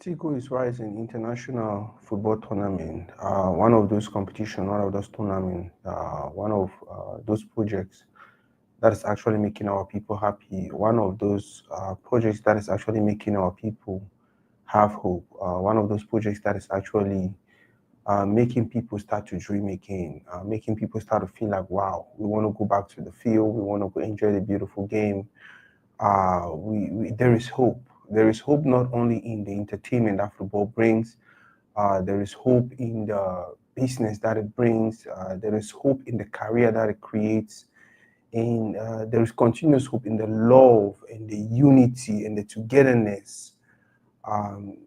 Tiko is rising international football tournament. One of those competition, one of those tournament, one of those projects that is actually making our people happy. One of those projects that is actually making our people have hope. One of those projects that is actually making people start to dream again, making people start to feel like, wow, we want to go back to the field, we want to go enjoy the beautiful game. There is hope. There is hope not only in the entertainment that football brings, there is hope in the business that it brings, there is hope in the career that it creates, and there is continuous hope in the love and the unity and the togetherness um,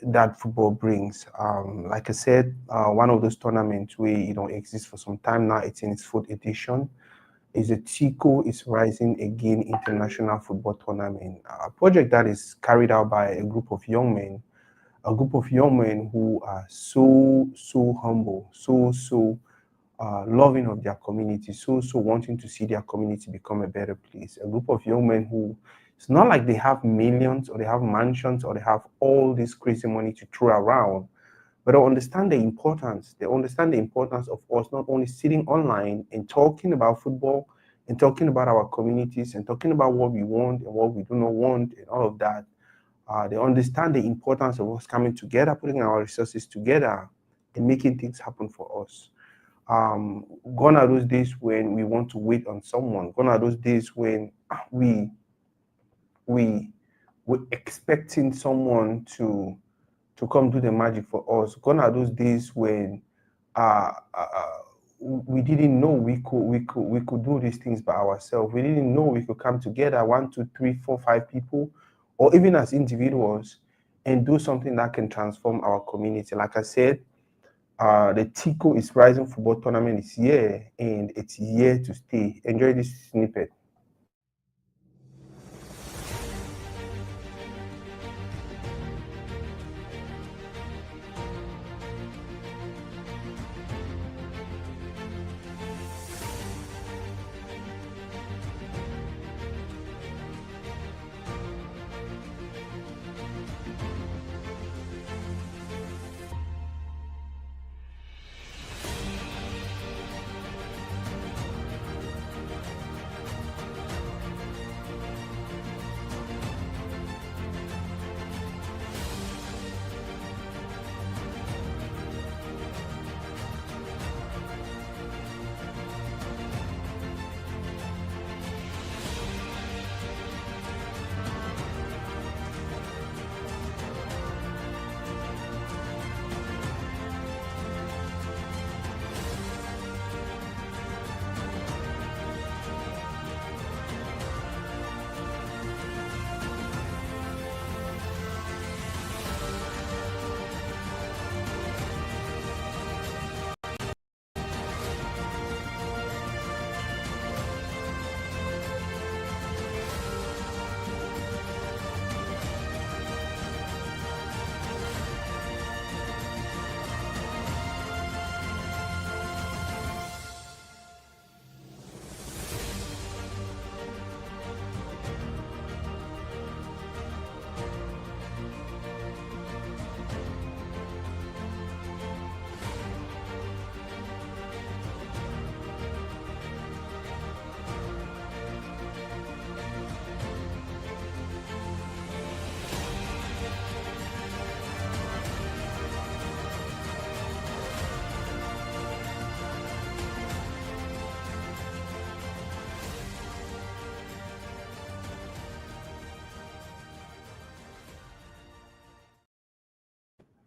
that football brings. Like I said, one of those tournaments where exists for some time now. It's in its fourth edition. Is a Tiko is Rising Again International Football Tournament, a project that is carried out by a group of young men who are so humble, so loving of their community, so wanting to see their community become a better place. A group of young men who, it's not like they have millions or they have mansions or they have all this crazy money to throw around, but they understand the importance. They understand the importance of us not only sitting online and talking about football and talking about our communities and talking about what we want and what we do not want and all of that. They understand the importance of us coming together, putting our resources together and making things happen for us. Gone are those days when we want to wait on someone. Gone are those days when we we we're expecting someone to come do the magic for us. Gone are those days when uh, uh, uh, we didn't know we could do these things by ourselves. We didn't know we could come together, one, two, three, four, five people, or even as individuals, and do something that can transform our community. Like I said, the Tico is Rising Football Tournament is here, and it's here to stay. Enjoy this snippet.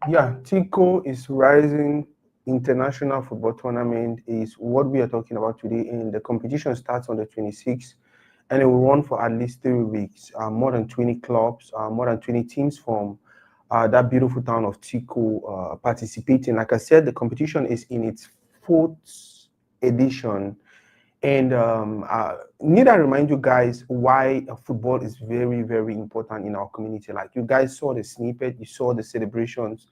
Yeah, Tico is Rising International Football Tournament is what we are talking about today. And the competition starts on the 26th, and it will run for at least 3 weeks. More than 20 clubs, more than 20 teams from that beautiful town of Tico participating. Like I said, the competition is in its fourth edition. And need I remind you guys why football is very, very important in our community. Like you guys saw the snippet, you saw the celebrations,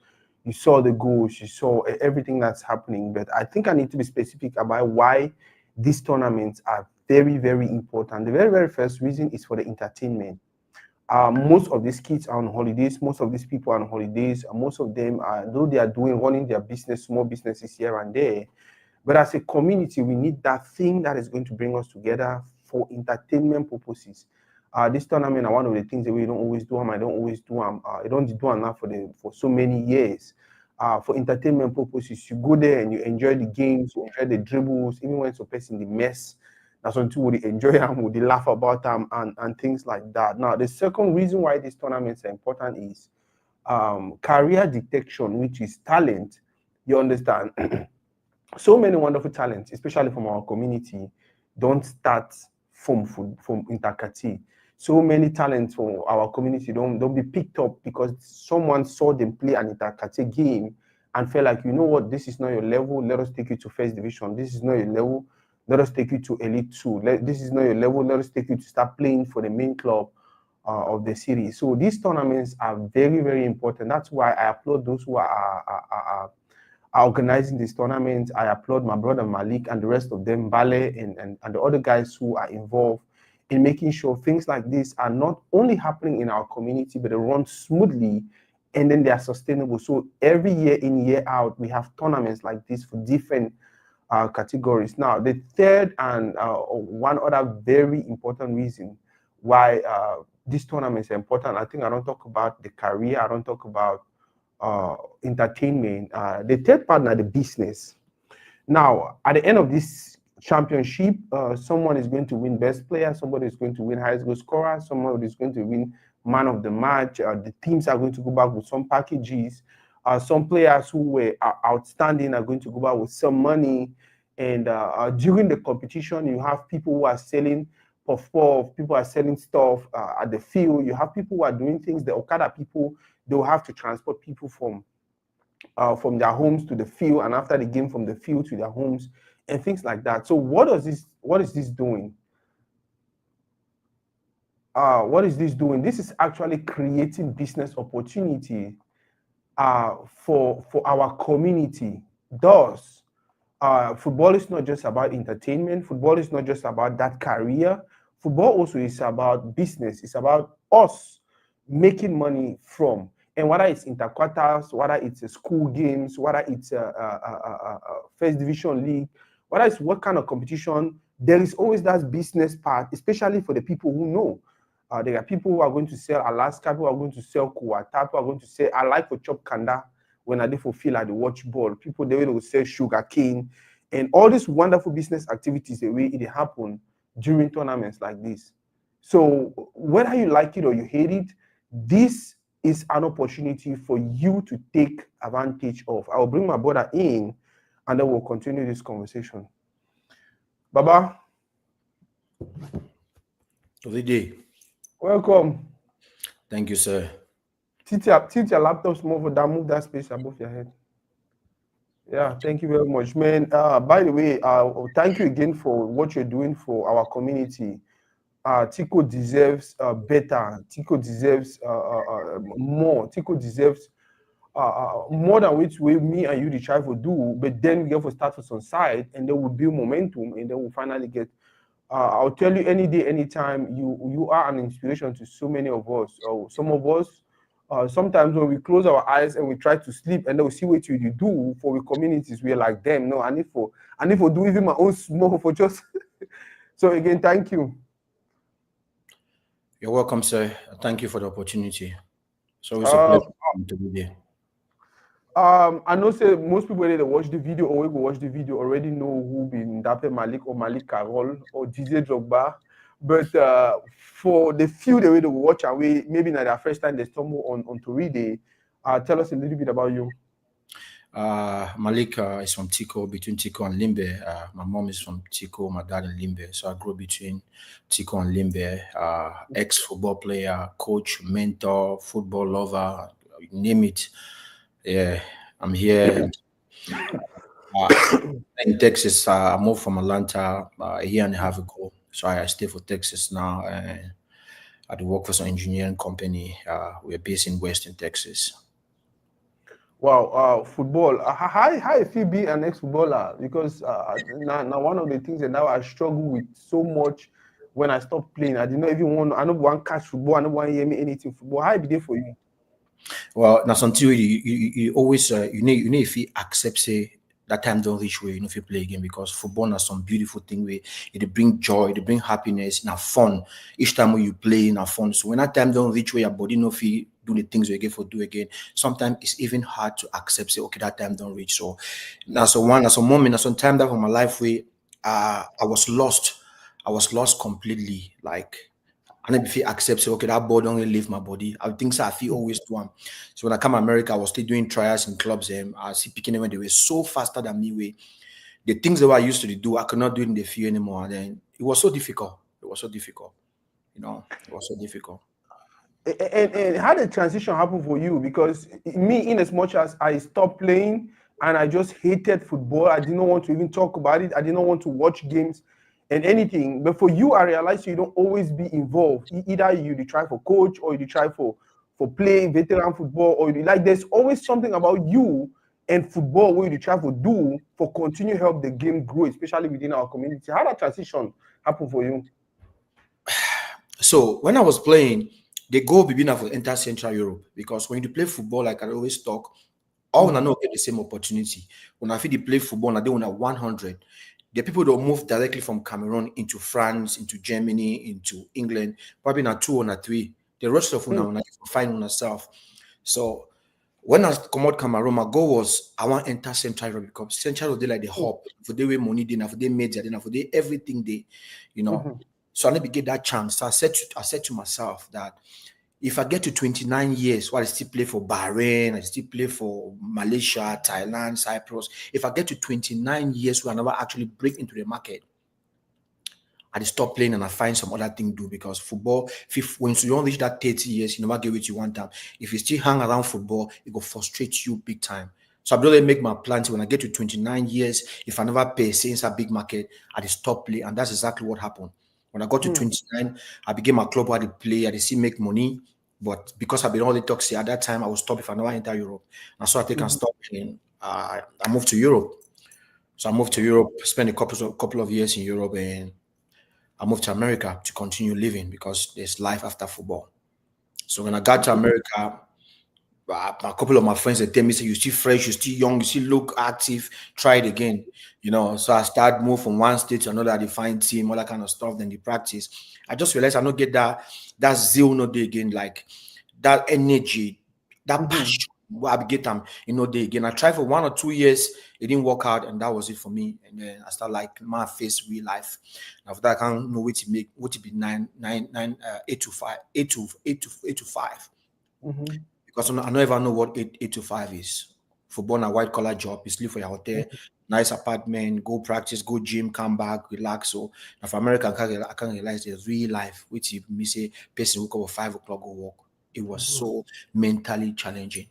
you saw the goals, you saw everything that's happening. But I think I need to be specific about why these tournaments are very, very important. The very, very first reason is for the entertainment. Most of these kids are on holidays. Most of these people are on holidays. Most of them are, though they are running their business, small businesses here and there. But as a community, we need that thing that is going to bring us together for entertainment purposes. This tournament are one of the things that we don't always do. I don't always do. I don't do enough for so many years. For entertainment purposes, you go there and you enjoy the games, you enjoy the dribbles, even when it's a person the mess. That's when people would enjoy them, would laugh about them, and things like that. Now, the second reason why these tournaments are important is career detection, which is talent. You understand? So many wonderful talents, especially from our community, don't start from Intercati. So many talents from our community don't be picked up because someone saw them play an Intercati game and felt like, you know what, this is not your level. Let us take you to first division. This is not your level. Let us take you to Elite 2. This is not your level. Let us take you to start playing for the main club of the city. So these tournaments are very, very important. That's why I applaud those who are organizing this tournament. I applaud my brother Malik and the rest of them, Bale and the other guys who are involved in making sure things like this are not only happening in our community, but they run smoothly and then they are sustainable. So every year in, year out, we have tournaments like this for different categories. Now, the third and one other very important reason why these tournaments are important, I think I don't talk about the career, I don't talk about entertainment. The third partner, the business. Now, at the end of this championship, someone is going to win best player, somebody is going to win highest goal scorer, someone is going to win man of the match. The teams are going to go back with some packages. Some players who were outstanding are going to go back with some money. And during the competition, you have people who are selling puff, people are selling stuff at the field. You have people who are doing things. The Okada people, they'll have to transport people from their homes to the field, and after the game from the field to their homes, and things like that. So what is this doing? What is this doing? This is actually creating business opportunity for our community. Thus, football is not just about entertainment. Football is not just about that career. Football also is about business. It's about us making money from. And whether it's interquarters, whether it's school games, whether it's a first division league, whether it's what kind of competition, there is always that business part, especially for the people who know. There are people who are going to sell Alaska, people who are going to sell Kuwata, people are going to say, I like to chop kanda when I did feel like the watch ball. People, they will sell sugar cane, and all these wonderful business activities, the way it happen during tournaments like this. So whether you like it or you hate it, this is an opportunity for you to take advantage of. I will bring my brother in, and then we'll continue this conversation. Baba. Ovide. Welcome. Thank you, sir. Tilt your laptop small for that, move that space above your head. Yeah, thank you very much, man. By the way, thank you again for what you're doing for our community. Tiko deserves better. Tiko deserves more. Tiko deserves more than which way me and you try to do. But then we get for status on side, and then we'll build momentum, and then we'll finally get. I'll tell you any day, anytime. You are an inspiration to so many of us. Some of us. Sometimes when we close our eyes and we try to sleep, and then we see what you do for the communities, we are like, damn, no, I need for do even my own small for just. So again, thank you. You're welcome, sir. Thank you for the opportunity. So it's a pleasure to be there. I know say most people that watch the video or will watch the video already know who be Ndape Malick or Malik Carroll or DJ Drogba. But for the few that will watch away, maybe not their first time they stumble on Toride, tell us a little bit about you. Malik is from Tiko, between Tiko and Limbe. My mom is from Tiko, my dad in Limbe. So I grew up between Tiko and Limbe. Ex-football player, coach, mentor, football lover, you name it. Yeah, I'm here in Texas. I moved from Atlanta a year and a half ago. So I stay for Texas now. And I do work for some engineering company. We're based in Western Texas. Wow, football. How if you be an ex-footballer? Because now one of the things that now I struggle with so much when I stopped playing. I did not even want. I don't want catch football. I don't want to hear me anything football. How it be there for you? Well, now something you always you need if you accept say that time don't reach where you know if you play again because football has some beautiful thing where it bring joy, it bring happiness, now fun. Each time when you play, now fun. So when that time don't reach where your body no feel do the things you get for do again. Sometimes it's even hard to accept say okay that time don't reach. So that's a moment, that's some time that for my life where I was lost. I was lost completely. Like and then if you accept, say, okay, that ball don't really leave my body. I think so. I feel always do them. So when I come to America, I was still doing trials in clubs. I see picking them when they were so faster than me. Way the things that I used to do, I could not do it in the field anymore. And then it was so difficult. It was so difficult. You know, it was so difficult. And how did transition happen for you? Because me, in as much as I stopped playing and I just hated football, I did not want to even talk about it. I did not want to watch games and anything. But for you, I realized you don't always be involved. Either you try for coach or you try for playing veteran football, or you, like there's always something about you and football where you try to do for continue help the game grow, especially within our community. How that transition happen for you? So when I was playing, the goal be been for enter Central Europe because when you play football, like I always talk, all when I know get the same opportunity. When I feel they play football and they want 100, the people don't move directly from Cameroon into France, into Germany, into England, probably not 2 or 3. The rest of them when find on herself. So when I come out Cameroon, my goal was I want to enter Central Europe because Central Europe they like the hub for the way money dinner, for the media dinner, for the everything they, you know. So I never get that chance. So I said to myself that if I get to 29 years, while I still play for Bahrain, I still play for Malaysia, Thailand, Cyprus. If I get to 29 years where I never actually break into the market, I just stop playing and I find some other thing to do because football, when you don't reach that 30 years, you never get what you want time. If you still hang around football, it will frustrate you big time. So I really make my plans when I get to 29 years, if I never pay since a big market, I just stop playing. And that's exactly what happened. When I got to 29, I became a club where I play, I still make money. But because I've been only toxic at that time, I will stop if I never enter Europe. And so I think I stop playing. I moved to Europe. So I moved to Europe, spent a couple of years in Europe, and I moved to America to continue living because there's life after football. So when I got to America, a couple of my friends they tell me, say, you still fresh, you still young, you still look active, try it again. You know, so I start move from one state to another, define team, all that kind of stuff, then the practice. I just realized I don't get that zeal no day again, like that energy, that passion. Well, I get them, day again. I tried for 1 or 2 years, it didn't work out, and that was it for me. And then I start like my face real life. After that, I can't know what to make, what to be 8 to 5, 8 to 5 because I don't ever know what 8 to 5 is. For born a white collar job, you sleep for your hotel, nice apartment, go practice, go gym, come back, relax. So now for America, I can't realize there's real life, which you me say person wake up at 5 o'clock go work. It was so mentally challenging,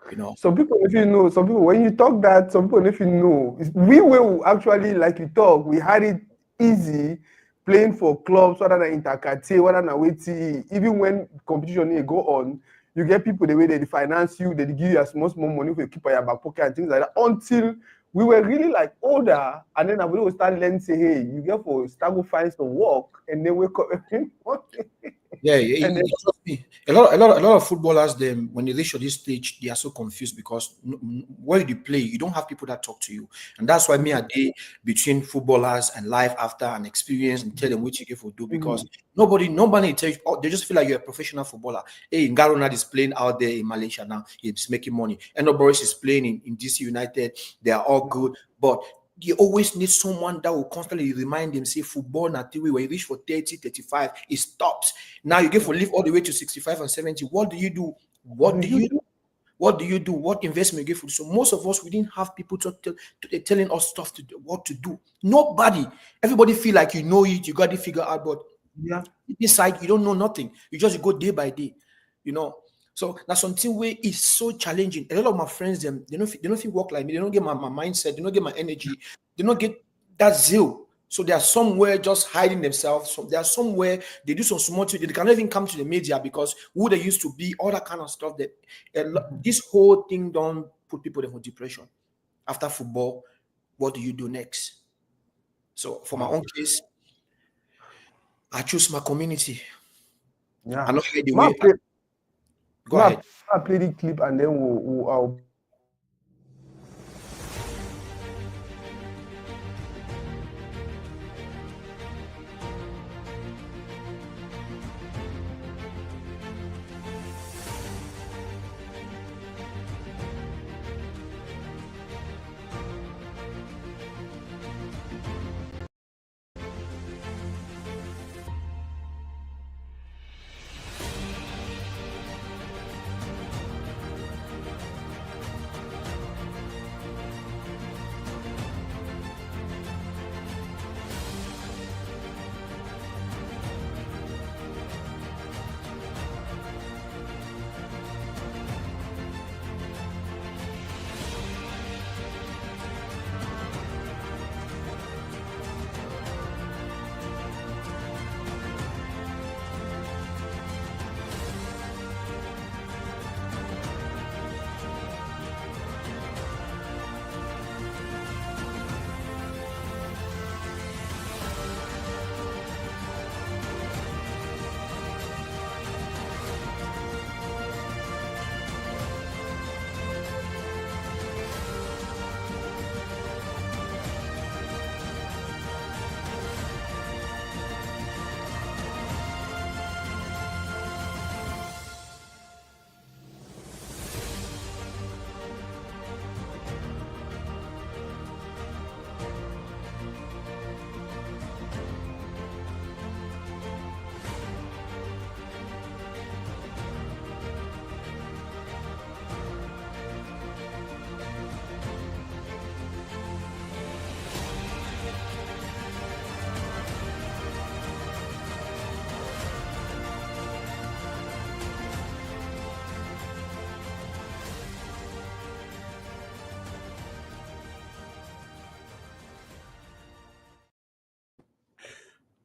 you know. Some people, if you know, some people when you talk that, some people if you know, we will actually like you talk. We had it easy playing for clubs, whether than intercate, whether than waiting. Even when competition go on, you get people the way they finance you, they give you a small money for you keep on your back pocket and things like that. Until we were really like older, and then I will start learning say, hey, you get for start go find some work, and then wake up. Yeah, And then, trust me. A lot of footballers, them when they reach this stage, they are so confused because where you play, you don't have people that talk to you, and that's why me a day between footballers and life after an experience and tell them what you get for do because nobody tells you. Oh, they just feel like you're a professional footballer. Hey, Ngaronad is playing out there in Malaysia now. He's making money. And Boris is playing in DC United. They are all good, but you always need someone that will constantly remind them, say, football na till when you reach for 30, 35, it stops. Now you get for live all the way to 65 and 70. What do you do? What do you do? What do you do? What investment you get for? So most of us, we didn't have people telling us stuff to do, what to do. Nobody. Everybody feel like you know it, you got it figured out, but inside you don't know nothing. You just go day by day, you know. So that's something where it's so challenging. A lot of my friends, they don't feel work like me. They don't get my mindset. They don't get my energy. They don't get that zeal. So they are somewhere just hiding themselves. So they are somewhere they do some small thing. They cannot even come to the media because who they used to be, all that kind of stuff. That this whole thing don't put people in for depression. After football, what do you do next? So for my own case, I choose my community. Yeah. I know the Ma way. play, Go ahead. ma play the clip and then I'll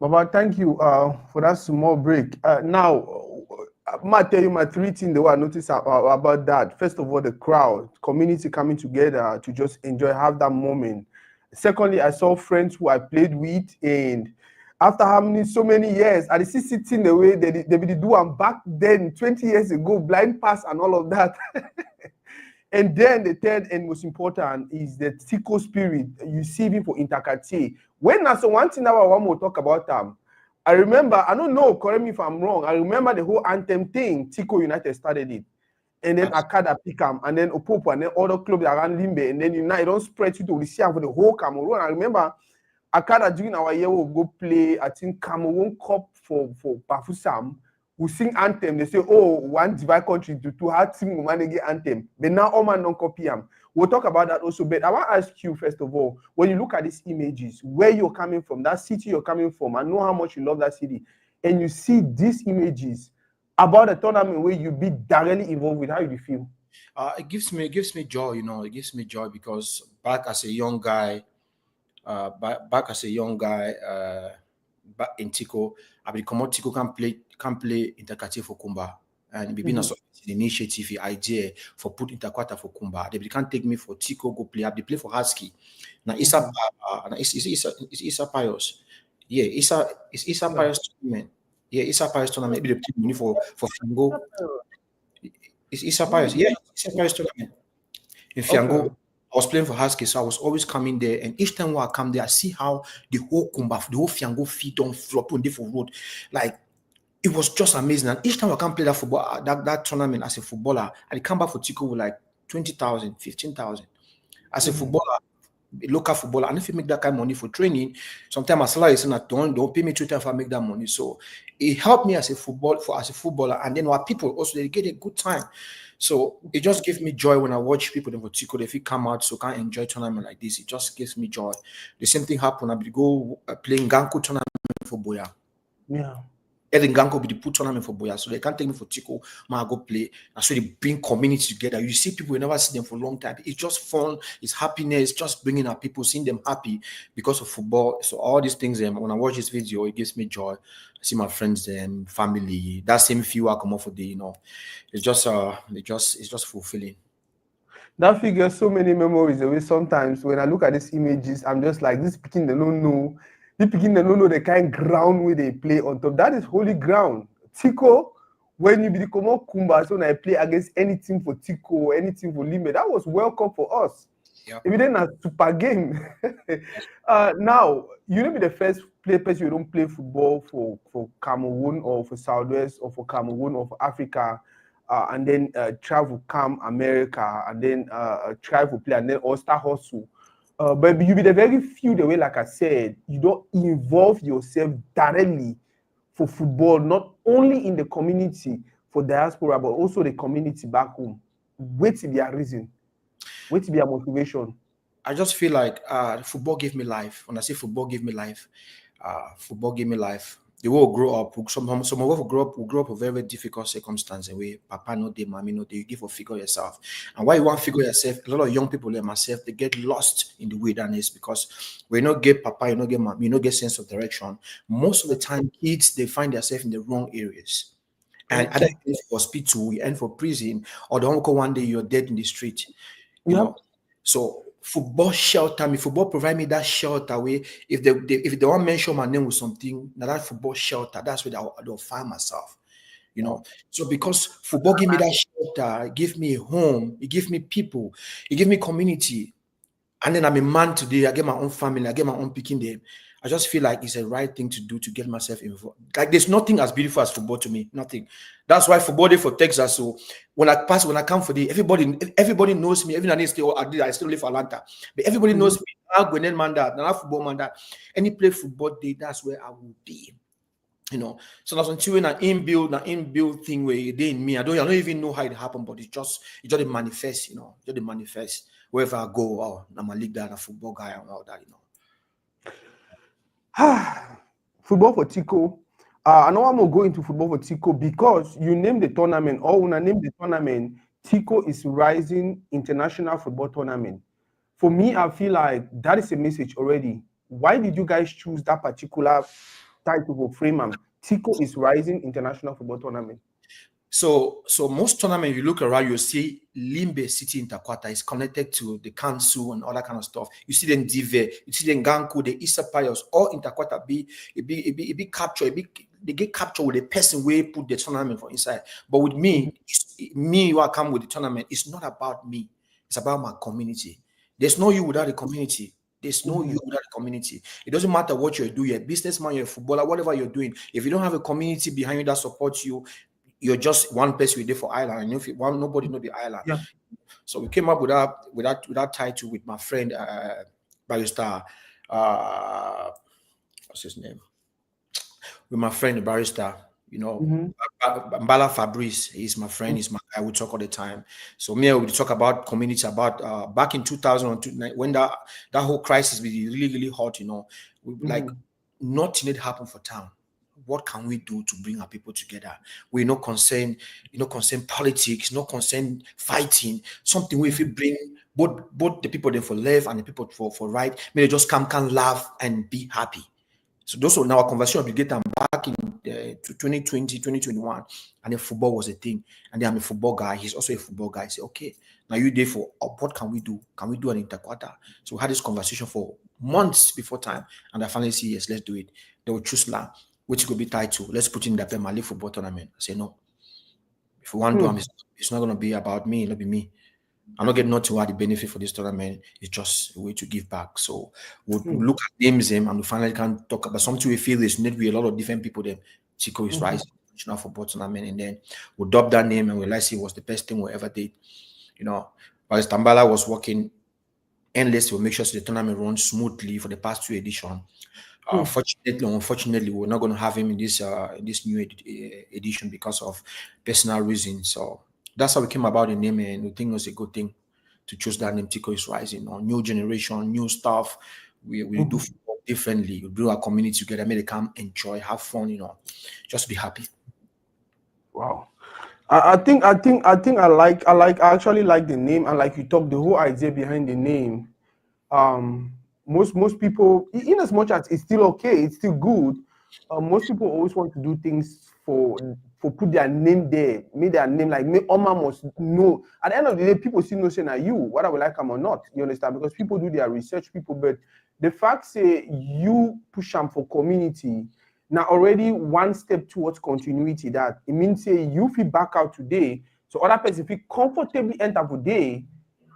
Baba, thank you for that small break. Now, I might tell you my three things that I noticed about that. First of all, the crowd, community coming together to just enjoy, have that moment. Secondly, I saw friends who I played with, and after so many years, I see sitting the way they be do and back then, 20 years ago, blind pass and all of that. And then the third and most important is the Tiko spirit you see even for Intercartier. When that's one thing that I want to talk about I remember, I don't know, correct me if I'm wrong. I remember the whole anthem thing, Tiko United started it. And then Akada Picam, and then Opopo, and then other clubs around Limbe, and then United don't spread it to the sea for the whole Cameroon. I remember Akada during our year will go play, I think Cameroon Cup for Bafusam. We sing anthem. They say, oh, one divide country to have team manage anthem. But now all man don't copy them. We'll talk about that also. But I want to ask you, first of all, when you look at these images, where you're coming from, that city you're coming from, I know how much you love that city, and you see these images about a tournament where you be directly involved with, how you feel? It gives me joy. It gives me joy because back as a young guy, back as a young guy, back in Tiko, I become Tiko can play intercati for Kumba. And maybe not the initiative, the idea for put interquarter for Kumba. They can't take me for Tiko go play. They play for Husky. Now Isa Pius. Yeah, it's Isa Pius tournament. Yeah, Isa Pius tournament. Maybe they take money for Fiango. It's Isa Pius. Yeah, Isa Pius tournament. In Fiango, I was playing for Husky, so I was always coming there. And each time when I come there, I see how the whole Kumba, the whole Fiango feet on flop on different road. Like, it was just amazing. And each time I can play that football, that tournament as a footballer, I come back for Tiko with like 20,000, 15,000. As a footballer, a local footballer, and if you make that kind of money for training, sometimes my salary is not don't pay me 2 times if I make that money. So it helped me as a footballer, and then our people also they get a good time. So it just gives me joy when I watch people in Tiko, if you come out so can enjoy tournament like this. It just gives me joy. The same thing happened. I will go playing Ganku tournament for Boya. Yeah. Edin Ganko be the put tournament for Boya, so they can't take me for Tiko. I go play. And so they bring community together. You see people, you never see them for a long time. It's just fun. It's happiness. Just bringing our people, seeing them happy because of football. So all these things. When I watch this video, it gives me joy. I see my friends and family. That same feel I come off for the, it's just fulfilling. That figures so many memories away. Sometimes when I look at these images, I'm just like, this speaking, they don't know. People in the no the kind ground where they play on top. That is holy ground. Tiko, when you be the Komo Kumba, so when I play against any team for Tiko or any team for Limbe, that was welcome for us. Yep. If it ain't a super game. Now, you know be the first person you don't play football for Cameroon or for Southwest or for Cameroon or for Africa, and then travel come America and then travel play and then all start hustle. But you be the very few the way, like I said, you don't involve yourself directly for football, not only in the community for diaspora, but also the community back home. Wait to be a reason. Wait to be a motivation. I just feel like football gave me life. When I say football gave me life, football gave me life. The way we grow up, some of us will grow up with very, very difficult circumstances where papa no day, mommy no day, you give a figure yourself. And why you want to figure yourself, a lot of young people like myself, they get lost in the wilderness because we not get papa, you not get mommy, you not get sense of direction. Most of the time, kids, they find themselves in the wrong areas. And either you end for hospital, you end for prison, or the uncle one day you're dead in the street. You know. So football shelter me, football provide me that shelter where if they want to mention my name with something, now that football shelter, that's where I'll find myself. You know, so because football give me that shelter, it give me a home, it give me people, it give me community. And then I'm a man today, I get my own family, I get my own picking them. I just feel like it's the right thing to do to get myself involved. Like there's nothing as beautiful as football to me. Nothing. That's why football day for Texas. So when I come for the everybody knows me. Even I still live for Atlanta. But everybody knows me. I'm going man that, now football man that. Any play football day, that's where I will be. You know, so that's until an inbuilt thing where it in me. I don't even know how it happened, but it just manifests, you know, it just manifests wherever I go. Oh, I'm a league guy, a football guy, and all that, you know. Football for Tiko. I know I'm gonna go into football for Tiko because you name the tournament, or when I name the tournament, Tiko is Rising International Football Tournament. For me, I feel like that is a message already. Why did you guys choose that particular title for Freeman? Tiko is Rising International Football Tournament. So most tournaments, you look around, you see Limbe City Interquarter is connected to the council and all that kind of stuff. You see them Dive, you see them Ganku, the Easter Pious, all Interquarter be captured, they get captured with the person where put the tournament for inside. But with me, me who I come with the tournament, it's not about me. It's about my community. There's no you without the community. There's no you without the community. It doesn't matter what you're doing, you're a businessman, you're a footballer, whatever you're doing. If you don't have a community behind you that supports you, you're just one person we did for Ireland, and if you want nobody know the Ireland. Yeah. So we came up with that title with my friend barrister. What's his name? With my friend the barrister, you know, Mbala Fabrice. He's my friend. He's my guy. We talk all the time. So me, we talk about community. About back in 2002 when that whole crisis was really really hot. You know, like nothing had happened for town. What can we do to bring our people together? We're not concerned, politics, not concerned fighting. Something where if we bring both the people there for left and the people for right, may they just can laugh and be happy. So those were now a conversation we get them back in 2020, 2021, and then football was a thing. And then I'm a football guy. He's also a football guy. I say, okay, now you're there for what can we do? Can we do an interquarter? So we had this conversation for months before time, and I finally said, yes, let's do it. They will choose land, which could be tied to, let's put in the Ndape Malick football tournament. I say, no. If we want to do it, it's not going to be about me, it'll be me. I'm not getting nothing what the benefit for this tournament. It's just a way to give back. So we'll look at names and we finally can talk about something we feel is need to be a lot of different people then. Tiko is Rising International Football Tournament, and then we'll adopt that name and we realize it was the best thing we ever did. You know, but Tambala was working endlessly to make sure the tournament runs smoothly for the past 2 editions. Unfortunately, we're not going to have him in this new edition because of personal reasons. So that's how we came about the name, and we think it was a good thing to choose that name. Tiko is Rising. New generation, new stuff. We do football differently. We do our community together. Make them come enjoy, have fun. You know, just be happy. Wow. I actually like the name, and like you talk the whole idea behind the name. Most people, in as much as it's still okay, it's still good. Most people always want to do things for for put their name there, make their name like make Oma must know. At the end of the day, people still know saying that you, whether we like them or not. You understand? Because people do their research, people, but the fact say you push them for community, now already one step towards continuity. That it means say you feel back out today, so other person feel comfortably enter today,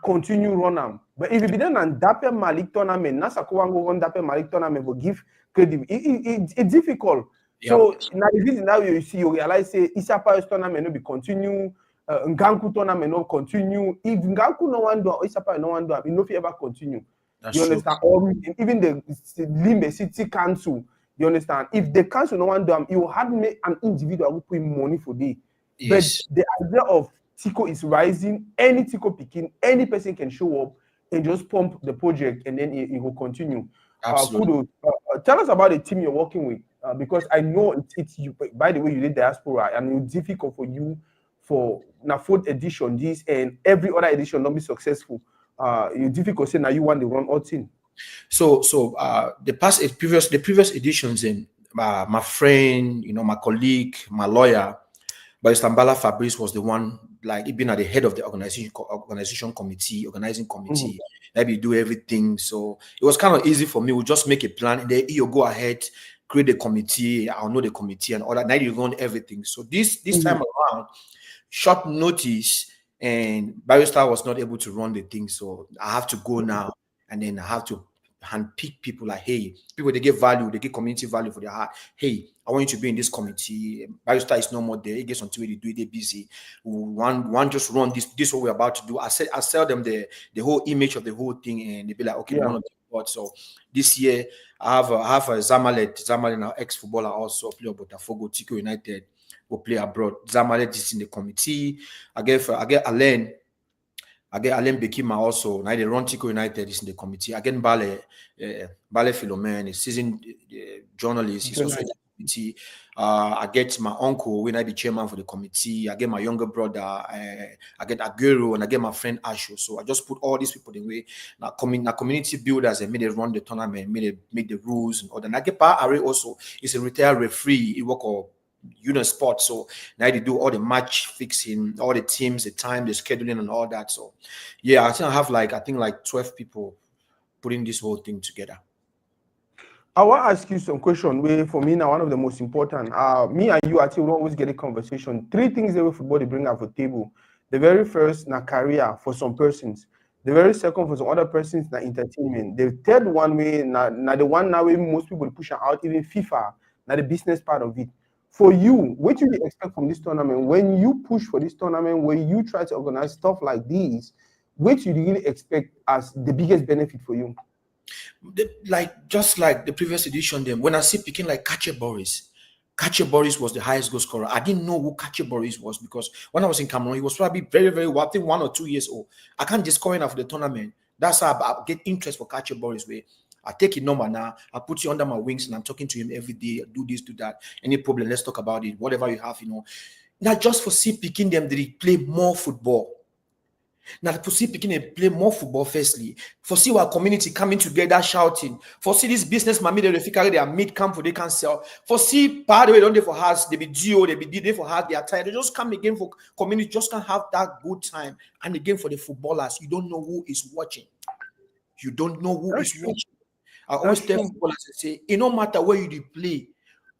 continue run them. But if you be done and Ndape Malick tournament, Nasa Kwango run Ndape Malick tournament will give credit. It's difficult. So now the reason now you see, you realize say Isapa tournament no be continue, Nganku tournament no continue. If Nganku no one do, Isapa no one do, it no fit ever continue. That's You understand? Or even the Limbe City Council, you understand? If the council no one do, it will hard make an individual who put money for day. Yes. But the idea of Tiko is rising. Any Tiko picking, any person can show up and just pump the project, and then it will continue. Absolutely. Tell us about the team you're working with, because I know it's you. By the way, you did diaspora, and it's difficult for you for now fourth edition this and every other edition not be successful. It's difficult saying now you want the run all team. So the previous editions in my friend, my colleague, my lawyer, but Stambala Fabrice was the one, like, he been at the head of the organizing committee, maybe do everything. So it was kind of easy for me. We just make a plan, and then you go ahead, create a committee. I'll know the committee and all that. Now you run everything. So this time around, short notice, and Barrister was not able to run the thing. So I have to go now, and then I have to handpick people like, hey, people they get value, they get community value for their heart. Hey, I want you to be in this committee. Barrister is no more there. He gets on TV, they do it, they're busy. One just run this is what we're about to do. I sell them the whole image of the whole thing, and they be like, okay, one of the board. So this year I have a Zamalet, now ex-footballer, also play Botafogo, Tiko United, will play abroad. Zamalet is in the committee. I get Alain Bekima also. Now they run Tiko United is in the committee. Again, Bale Philomen, a seasoned journalist, is also in the committee. I get my uncle when I be chairman for the committee. I get my younger brother. I get Aguero, and I get my friend Asho. So I just put all these people in the way. Now community builders and made they run the tournament, make the rules and all that. And I get Pa Are also. He's a retired referee. He work on Sport, so now they do all the match fixing, all the teams, the time, the scheduling, and all that. So yeah, I think I have like 12 people putting this whole thing together. I want to ask you some question where for me now one of the most important. Me and you actually will always get a conversation. 3 things that football they bring up for table. The very first, na career for some persons. The very second, for some other persons, na entertainment. The third one way, na the one now where most people push out, even FIFA, na the business part of it. For you, what do you expect from this tournament? When you push for this tournament, when you try to organize stuff like this, what do you really expect as the biggest benefit for you? Just like the previous edition, then when I see picking like Kache Boris was the highest goal scorer. I didn't know who Kache Boris was, because when I was in Cameroon, he was probably very, very well, I think 1 or 2 years old. I can't just score enough for the tournament. That's how I get interest for Kache Boris. Where I take your number now, I put you under my wings, and I'm talking to him every day. Do this, do that. Any problem, let's talk about it. Whatever you have, Now, just for see picking them, they play more football. Now, for see picking them play more football, firstly. For see our community coming together, shouting. For see this business, mommy, they carry their mid camp for they can sell. For see, part of it, don't they for house, they be Geo, they be there for house, they are tired. They just come again for community, just can't have that good time. And again, for the footballers, you don't know who is watching. You don't know who is watching. I always tell footballers, I say, it no matter where you play,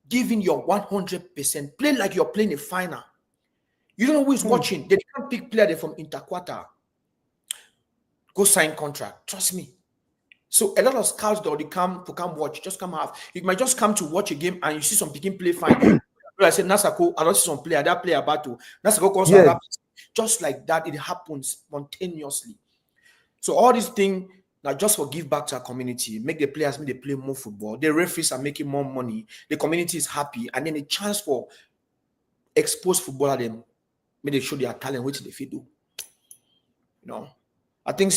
give in your 100%. Play like you're playing a final. You don't know who is watching. They can't pick player from Interquarter. Go sign contract. Trust me. So a lot of scouts that they come watch, just come have. You might just come to watch a game and you see some picking play fine. I said, Nasako, I don't see some player, that player battle. Nasako calls just like that. It happens spontaneously. So all these things. Now, just for give back to our community, make the players they play more football. The referees are making more money. The community is happy, and then a chance for exposed footballer them, may they show their talent, which they fit do. I think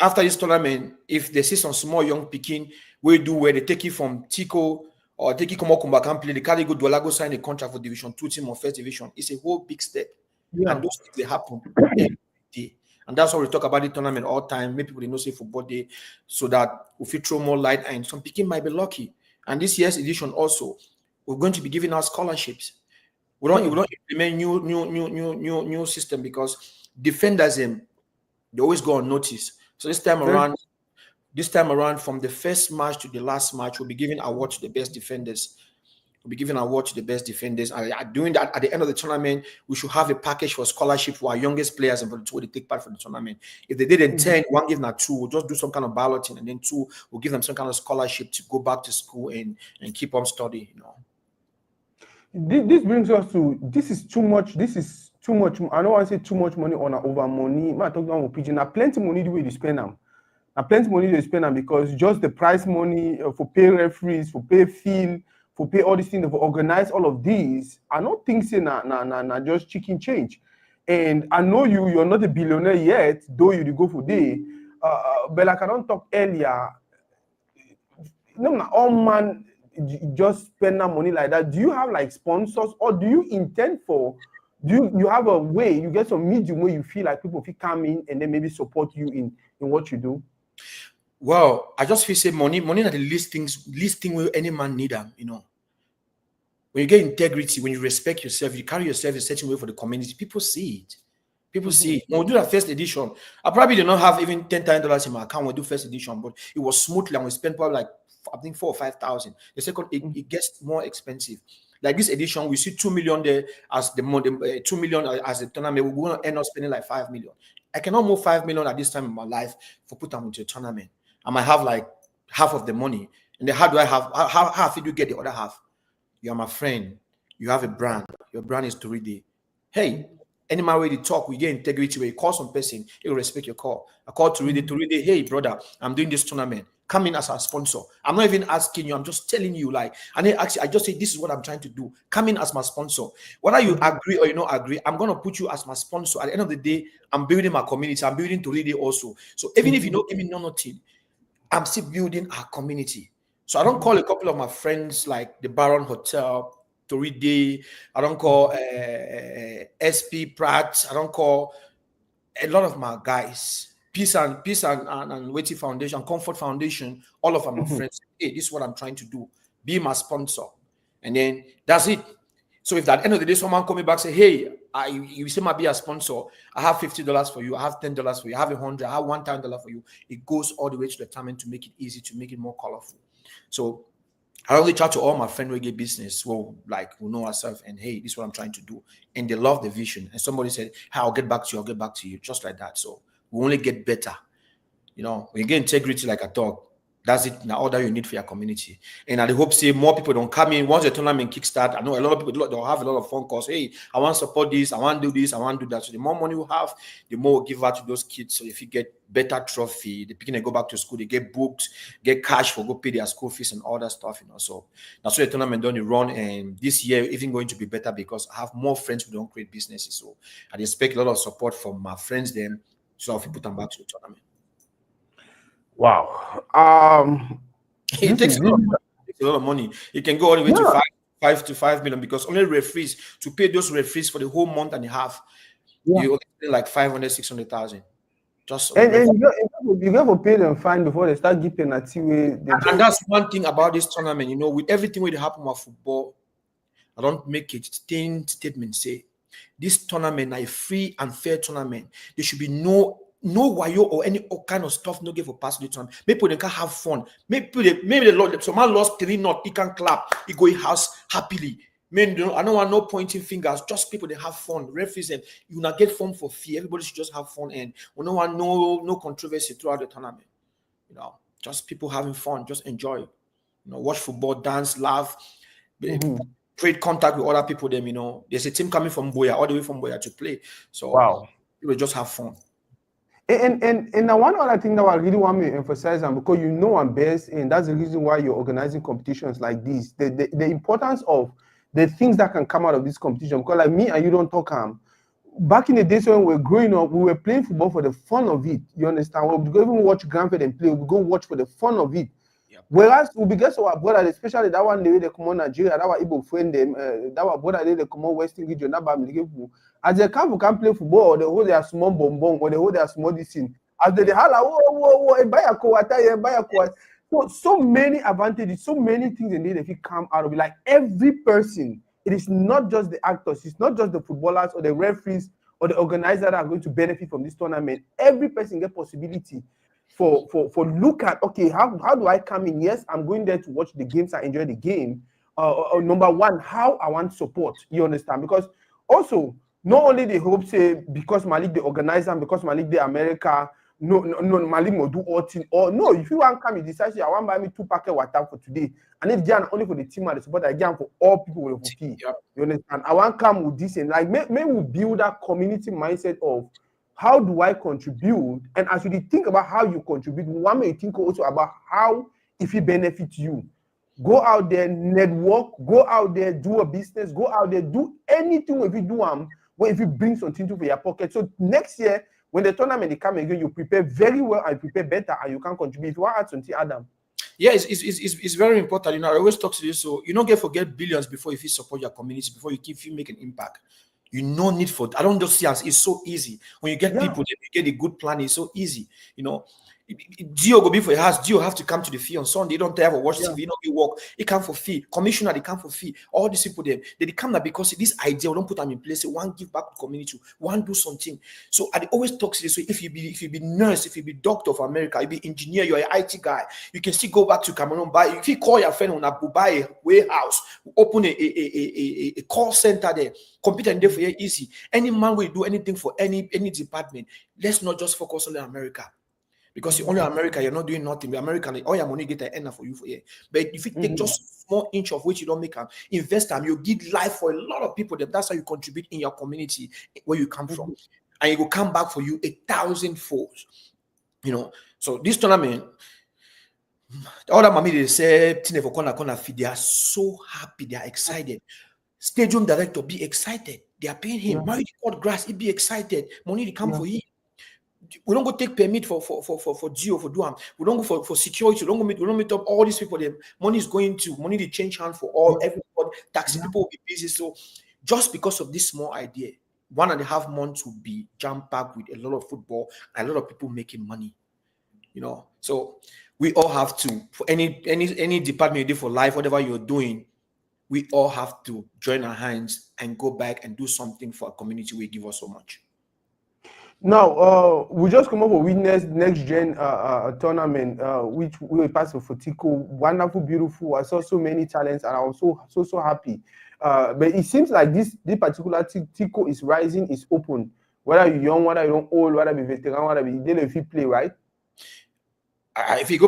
after this tournament, if they see some small young picking, where they take it from Tiko or take it come can play, they carry go Dolago sign a contract for Division 2 team or First Division. It's a whole big step, and those things they happen every day. And that's why we talk about the tournament all time. Maybe people they know say football day, so that if we throw more light, and some people might be lucky. And this year's edition also, we're going to be giving out scholarships. We don't implement new system because defenders they always go on notice. So this time around, from the first match to the last match, we'll be giving award to the best defenders. We'll be giving award to the best defenders. And doing that at the end of the tournament, we should have a package for scholarship for our youngest players and for the two they take part for the tournament. If they did in 10, one give them 2, we'll just do some kind of balloting, and then 2, we'll give them some kind of scholarship to go back to school and keep on studying, This brings us to, this is too much. I don't want to say too much money on over money. I talk about pigeon. Now plenty money the way you spend them. Now plenty money they spend them because just the price money for pay referees, for pay field, for pay all these things, for organize all of these. I don't think say na just chicken change. And I know you're not a billionaire yet, though you go for day. But like I don't talk earlier, no, all man just spend that money like that. Do you have like sponsors, or do you intend for? Do you have a way, you get some medium where you feel like people will come in and then maybe support you in what you do? Well, I just feel say money are the least thing where any man need them, When you get integrity, when you respect yourself, you carry yourself a certain way for the community, people see it. People see it. When we do that first edition, I probably did not have even $10,000 in my account when we do first edition, but it was smoothly, and we spent probably like, I think 4,000 or 5,000. The second, it gets more expensive. Like this edition, we see 2 million there as the 2 million as a tournament. We're going to end up spending like 5 million. I cannot move 5 million at this time in my life for put them into a tournament. I might have like half of the money. And then how do I have half? Did you get the other half? You are my friend. You have a brand. Your brand is Turide. Hey, any man way to talk, we get integrity. Where you call some person, he will respect your call. I call Turide. Hey, brother, I'm doing this tournament. Come in as our sponsor. I'm not even asking you. I'm just telling you, like, and then actually, I just say this is what I'm trying to do. Come in as my sponsor. Whether you agree or you don't agree, I'm gonna put you as my sponsor. At the end of the day, I'm building my community. I'm building Turide also. So even if you don't give me nothing, I'm still building our community. So I don't call a couple of my friends like the Baron Hotel, Toride. I don't call SP Pratt. I don't call a lot of my guys. Peace and Waiting Foundation, Comfort Foundation. All of my friends. Hey, this is what I'm trying to do. Be my sponsor, and then that's it. So if at the end of the day someone coming back say, hey, you say might be a sponsor, I have $50 for you, I have $10 for you, I have $100, I have $1,000 for you. It goes all the way to the tournament to make it easy, to make it more colorful. So I only chat to all my friends who get business, who know ourselves, and hey, this is what I'm trying to do. And they love the vision. And somebody said, hey, I'll get back to you, just like that. So we only get better. When you get integrity, like I talk, that's it. Now, all that you need for your community. And I hope say more people don't come in once the tournament kickstart. I know a lot of people they'll have a lot of phone calls. Hey, I want to support this. I want to do this. I want to do that. So the more money you have, the more we'll give out to those kids. So if you get better trophy, the people they go back to school, they get booked, get cash for go pay their school fees and all that stuff. So that's why the tournament don't run. And this year even going to be better because I have more friends who don't create businesses. So I expect a lot of support from my friends then. So if you put them back to the tournament. Wow. It takes a lot of money. It can go all the way to 5 million because only referees, to pay those referees for the whole month and a half, you only pay like 500, 600,000. Just and you got to pay them fine before they start giving a way. And that's one thing about this tournament. With everything that happen with football, I don't make a statement say this tournament is a free and fair tournament. There should be no wayo or any kind of stuff no give for pass the tournament. Maybe they can have fun. Maybe someone lost 3-0, he can clap, he go in house happily. I don't want no pointing fingers, just people they have fun. Referees and you not get fun for free. Everybody should just have fun, and we don't want no controversy throughout the tournament. Just people having fun, just enjoy. Watch football, dance, laugh, create contact with other people. There's a team coming from Boya, all the way from Boya to play. So people just have fun. And now one other thing that I really want to emphasize, and because I'm best, and that's the reason why you're organizing competitions like this, the importance of the things that can come out of this competition. Because like me and you don't talk back in the days when we were growing up, we were playing football for the fun of it. You understand? We would go even watch grandparents and play. We go watch for the fun of it. Yep. Whereas we begin to our brother, especially that one the way they come on Nigeria, that one Igbo friend them, that one brother they come on Western region, that as they can play football, or they hold their small bonbon, or they hold their small this thing. As they holla, whoa, buy a quota. So many advantages, so many things in there if you come out of it. Like every person it is not just the actors, it's not just the footballers or the referees or the organizers that are going to benefit from this tournament. Every person get possibility for look at, okay, how do I come in? Yes, I'm going there to watch the games and enjoy the game. Number one, how I want support. You understand? Because also, not only they hope say because Malick the organizer and because Malick the America, no, Malick will do all thing. Or no, if you want come, you decide I want buy me 2 packet water for today. And it's only for the team and the support, again for all people with a fee. Yep. You understand? I want come with this and like may we build that community mindset of how do I contribute? And as you think about how you contribute, one may think also about how if it benefits you. Go out there, network, go out there, do a business, go out there, do anything if you do where if you bring something to your pocket. So next year, when the tournament come again, you prepare very well and prepare better and you can contribute. If you want to add something, Adam. Yeah, it's very important. You know, I always talk to you, so you don't forget billions before if you support your community, before you make an impact. You no need for. I don't just see as it's so easy when you get people, you get a good plan. It's so easy, you know. Gio go be for a house. Gio have to come to the fee on Sunday. You don't have to watch TV. You know, you work. He come for fee. Commissioner, they come for fee. All these people, they come that because this idea, we don't put them in place. One give back to community. One do something. So I always talk to this. So if you be nurse, if you be doctor of America, you be engineer, you're an IT guy. You can still go back to Cameroon. Buy. If you call your friend on a buy a warehouse, open a call center there. Computer in there for you easy. Any man will do anything for any department. Let's not just focus on America. Because only America, you're not doing nothing. America, all your money get an end for you for here. But if you take just a small inch of which you don't make them, invest them, you give life for a lot of people. That's how you contribute in your community where you come from. And it will come back for you 1,000 folds. You know, so this tournament, all that mommy they say, they are so happy, they are excited. Stadium director be excited. They are paying him. Marry the court grass, he be excited. Money to come for him. We don't go take permit for Gio for Duam. We don't go for security. We don't meet up all these people. The money is going to money to change hands for everybody. Taxi people will be busy. So just because of this small idea, 1.5 months will be jam-packed with a lot of football and a lot of people making money. You know, so we all have to, for any department you do for life, whatever you're doing, we all have to join our hands and go back and do something for a community we give us so much. Now, we just come up with witness next gen tournament, which we were part of for Tiko. Wonderful, beautiful. I saw so many talents, and I was so happy. But it seems like this particular Tiko is rising, is open. Whether you're young, whether you're old, whether you're veteran, whether you're if you play, right? If you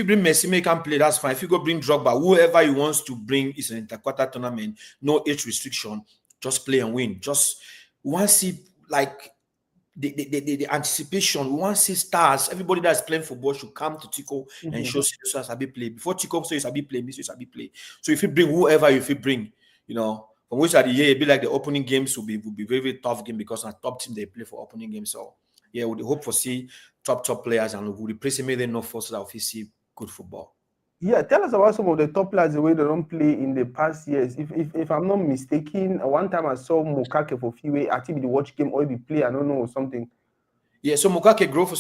bring Messi, make him play, that's fine. If you go bring Drogba, whoever he wants to bring is an interquarter tournament, no age restriction, just play and win. Just want to see like the anticipation. We want to see stars. Everybody that's playing football should come to Tiko and show us Sabi play. Before Tiko says Sabi play, Miss Sabi play. So if you bring whoever you bring, you know, from which at the year, it'd be like the opening games will be very, very tough game because our top team they play for opening games. So yeah, we hope for see top players and we replace him. They no force that if you see good football. Yeah, tell us about some of the top players the way they don't play in the past years. If I'm not mistaken, one time I saw Mokake for Fiwe. I think the watch game or the play, I don't know, or something. Yeah, so Mokake grew for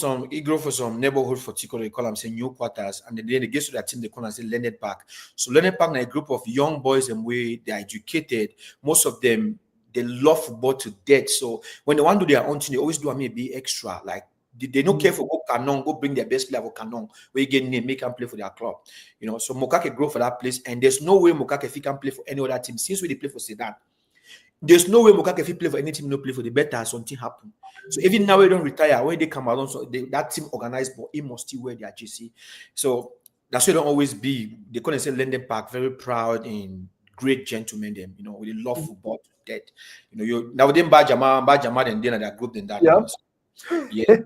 some neighborhood for Tiko, they call them say new quarters, and then they get to that team they call them say Leonard Park. So Leonard Park is a group of young boys and they're educated. Most of them they love football to death. So when they want to do their own thing, they always do maybe extra. Like they don't care for go Canon, go bring their best player for Canon, where you get name, make them play for their club. You know, so Mokake grow for that place, and there's no way Mokake can play for any other team since we they play for Sedan. There's no way Mokake play for any team, no play for the better. Something happen. So even now, we don't retire. When they come out, so that team organized, but he must still wear their JC. So that's why they don't always be. They call say London Park, very proud and great gentlemen. Them, you know, we love football to death. You know, you now then bad Jama, and then that group, then that. Yeah. Yeah.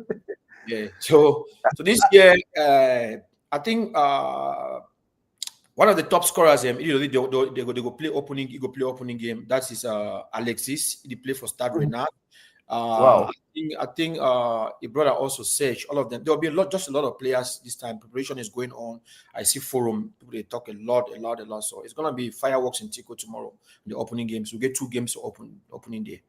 Yeah. So this year, I think one of the top scorers, they go play opening. He go play opening game. That is Alexis. He play for Stade Renard. Wow. I think a brother also Serge. All of them. There will be a lot of players this time. Preparation is going on. I see forum. People they talk a lot. So it's gonna be fireworks in Tiko tomorrow. The opening games. We get 2 games to opening day.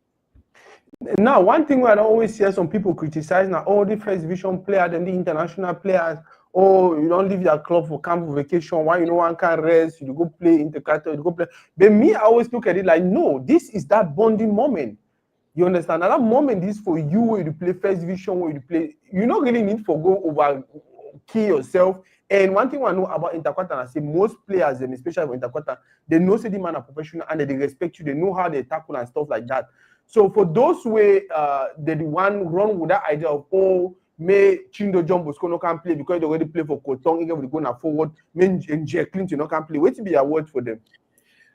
Now, one thing I always hear some people criticize now all the first division players and the international players, oh, you don't leave your club for camp for vacation. Why you know one can rest? You go play intercator, you go play. But me, I always look at it like, no, this is that bonding moment. You understand? And that moment is for you where you play first division, where you play. You don't really need to go over kill yourself. And one thing I know about interquarter, I say most players, and especially for interquarter, they know say the man are professional and they respect you. They know how they tackle and stuff like that. So for those way, they the one run with that idea of, oh, may Chindo John Bosco no can play because they already play for Cotton, even if they go forward, may J. Clinton no can play. What to be a word for them?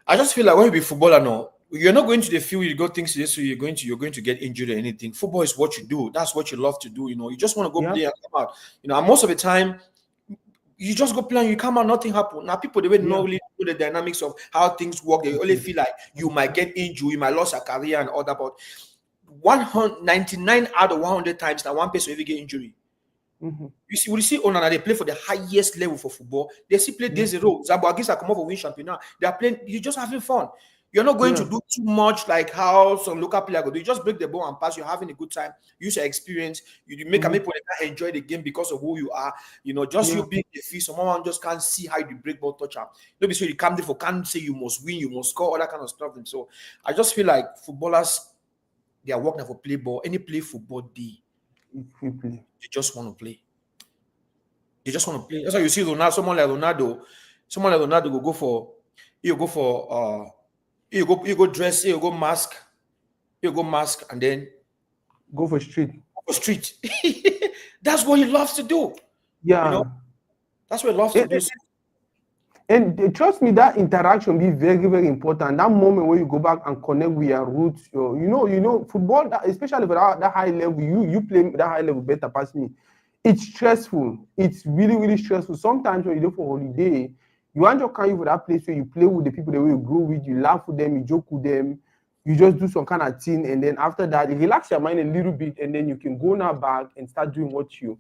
I just feel like when you be footballer now, you're not going to the field, you go things this, so you're going to get injured or anything. Football is what you do. That's what you love to do. You just want to go play and come out. And most of the time, you just go play and you come out, nothing happen. Now people, they will not really know the dynamics of how things work. They only feel like you might get injured, you might lose a career and all that. But 199 out of 100 times that one person will get injury. You see Onana, they play for the highest level for football. They still play day zero. Zaboagisa come up for win championnat. They are playing, you're just having fun. You're not going to do too much like how some local players go do. You just break the ball and pass. You're having a good time. Use your experience. You make people enjoy the game because of who you are. Just you being the field. Someone just can't see how you break ball, touch up. Nobody say you come there for can't say you must win, you must score, all that kind of stuff. And so I just feel like footballers, they are working for play ball. Any play football, they just want to play. They just want to play. That's why you see Ronaldo, someone like Ronaldo will go for you go dress, you go mask, and then go for street. That's what he loves to do. Yeah. That's what he loves to do. And trust me, that interaction be very, very important. That moment where you go back and connect with your roots, football, especially for that high level, you play that high level better past me. It's stressful. It's really, really stressful. Sometimes when you go for holiday, you want to carry for that place where you play with the people that you grow with, you laugh with them, you joke with them, you just do some kind of thing, and then after that, you relax your mind a little bit, and then you can go now back and start doing what you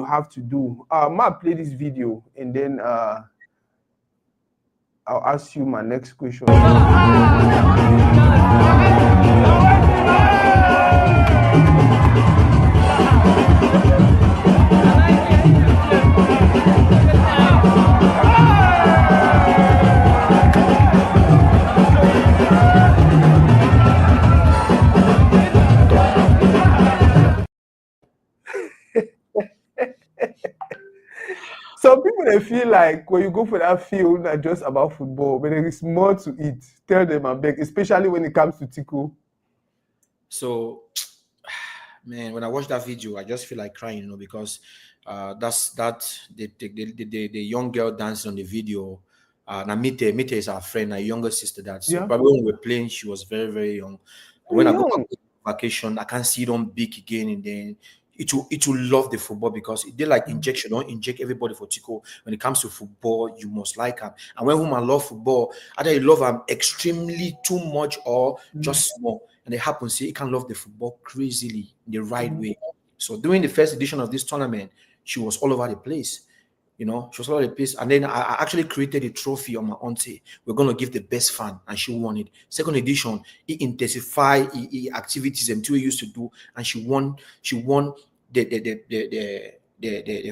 have to do. I'll play this video, and then I'll ask you my next question. Some people, they feel like when you go for that field, not just about football, but there is more to it. Tell them, I beg, especially when it comes to Tiko. So, man, when I watch that video, I just feel like crying, because the young girl dancing on the video. Now Mite is our friend, our younger sister. But when we were playing, she was very, very young. When I go back to vacation, I can't see them big again, and then it will love the football because they like injection. Don't inject everybody for Tiko. When it comes to football, you must like them. And when women love football, either you love them extremely too much or just small. And it happens, you can love the football crazily in the right way. So during the first edition of this tournament, she was all over the place. She was all over the place. And then I actually created a trophy on my auntie. We're going to give the best fan, and she won it. Second edition, he intensified activities and we used to do, and she won the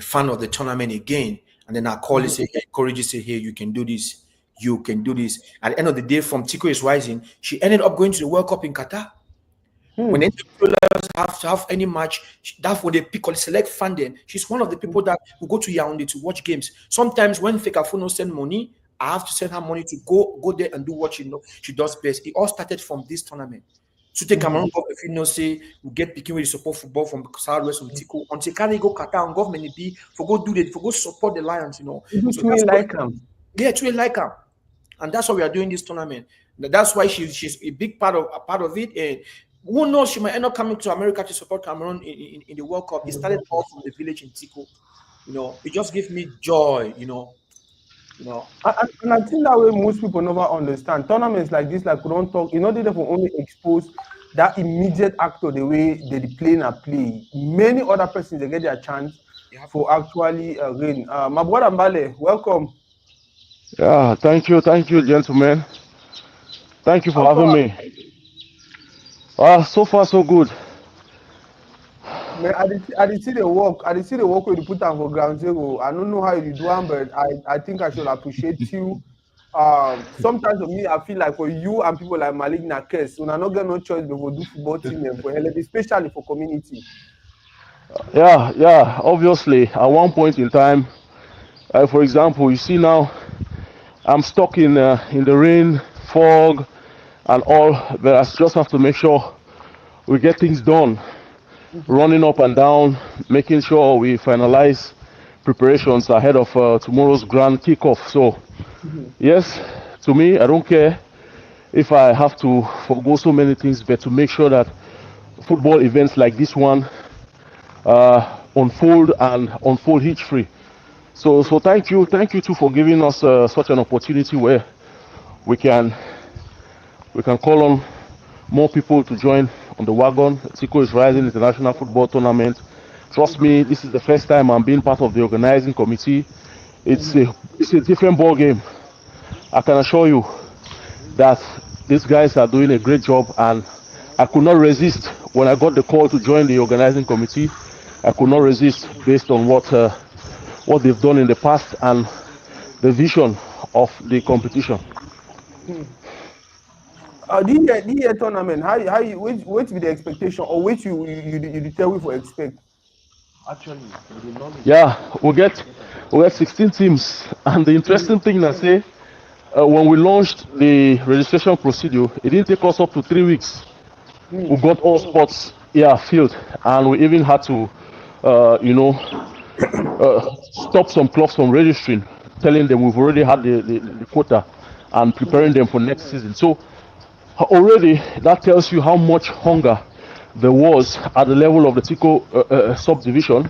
fan of the tournament again. And then I call it, say, encourage you, say, hey, you can do this. You can do this. At the end of the day, from Tiko is Rising, she ended up going to the World Cup in Qatar. When they have to have any match, that's when they pick or select funding. She's one of the people that will go to Yaoundé to watch games. Sometimes when Fekafuno send money, I have to send her money to go there and do what she does best. It all started from this tournament. So take Cameroon government, if say we get picking with support football from Southwest, from Tiko, until can go Qatar and government be for go support the Lions, So that's like them. Yeah, to like them. And that's why we are doing this tournament. That's why she's a big part of it. And who knows, she might end up coming to America to support Cameroon in the World Cup. It started all from the village in Tiko. It just gives me joy, And I think that way most people never understand. Tournaments like this, like we don't talk, they for only expose that immediate actor the way they play and play. Many other persons, they get their chance for actually win. My brother Mbale, welcome. Yeah, thank you, gentlemen. Thank you for having me. So far so good. Man, I did see the work. I did see the work where you put down for ground zero. I don't know how you do one, but I think I should appreciate you. Sometimes for me, I feel like for you and people like Malick na case, when I not get no choice, but we do football team and for help, especially for community. Yeah, yeah. Obviously, at one point in time, for example, you see now I'm stuck in the rain, fog, and all, but I just have to make sure we get things done, Mhm, running up and down, making sure we finalize preparations ahead of tomorrow's grand kickoff. So, mhm. yes, to me, I don't care if I have to forgo so many things, but to make sure that football events like this one unfold and unfold hitch free. So thank you too for giving us such an opportunity where we can we can call on more people to join on the wagon. Tiko is Rising International Football Tournament. Trust me, this is the first time I'm being part of the organizing committee. It's Mhm. a different ball game. I can assure you that these guys are doing a great job, and I could not resist when I got the call to join the organizing committee. I could not resist based on what they've done in the past and the vision of the competition. Hmm. The year tournament, how you wait with the expectation or wait you tell we for expect. Yeah, we get 16 teams, and the Mhm, interesting thing I say, when we launched the registration procedure, it didn't take us up to 3 weeks. We mhm, got all spots, yeah, filled, and we even had to, you know, stop some clubs from registering, telling them we've already had the quota and preparing mhm, them for next season. So already that tells you how much hunger there was at the level of the Tiko subdivision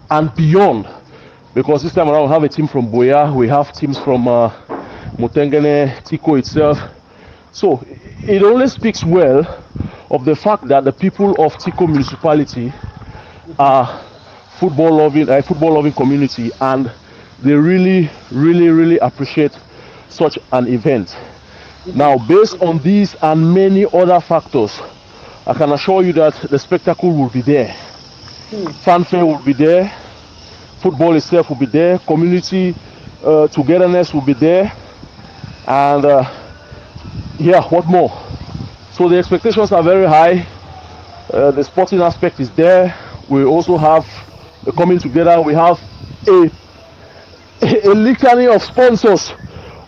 and beyond. Because this time around we have a team from Boya, we have teams from Motengene, Tiko itself. So it only speaks well of the fact that the people of Tiko municipality mhm, are football loving community, and they really appreciate such an event. Now, mhm, based on these and many other factors, I can assure you that the spectacle will be there, mhm. fanfare will be there, football itself will be there, community togetherness will be there, and yeah, what more? So the expectations are very high. The sporting aspect is there. We also have the coming together. We have a a litany of sponsors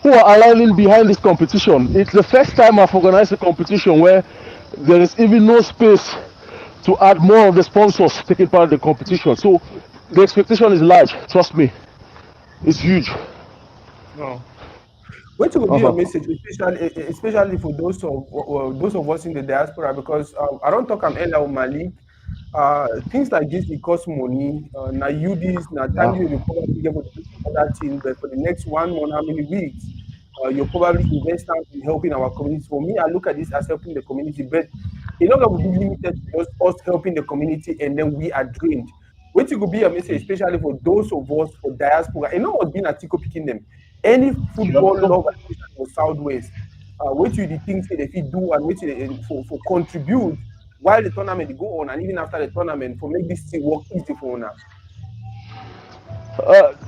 who are aligning behind this competition. It's the first time I've organized a competition where there is even no space to add more of the sponsors taking part in the competition. So the expectation is large. Trust me, it's huge. No. What will be your Uh-huh. message, especially for those of us in the diaspora? Because I don't talk am earlier with Malik. Things like this it cost money. Now you this now time Yeah. you probably get to do some other thing, but for the next 1 month, how many weeks? You're probably invest time in helping our community. For me, I look at this as helping the community, but it not going to be limited to just us helping the community and then we are drained. What could be a message, especially for those of us for diaspora? And not being a Tico picking them. Any football lover, especially for Southwest, what you the things that if you do and what you for contribute while the tournament dey go on and even after the tournament for make this thing work easy for una.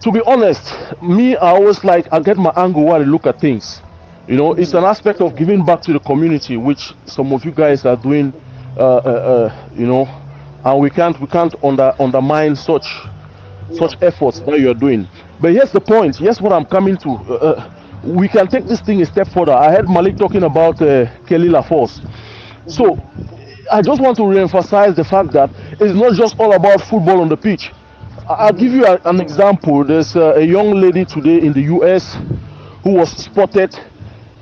To be honest, me, I always like I get my angle while I look at things. You know, it's Mhm, an aspect of giving back to the community, which some of you guys are doing. You know, and we can't undermine such no. efforts that you're doing. But here's the point. Here's what I'm coming to. We can take this thing a step further. I heard Malik talking about Kelly LaForce. So Mhm, I just want to reemphasize the fact that it's not just all about football on the pitch. I'll give mhm, you an example. There's a young lady today in the US who was spotted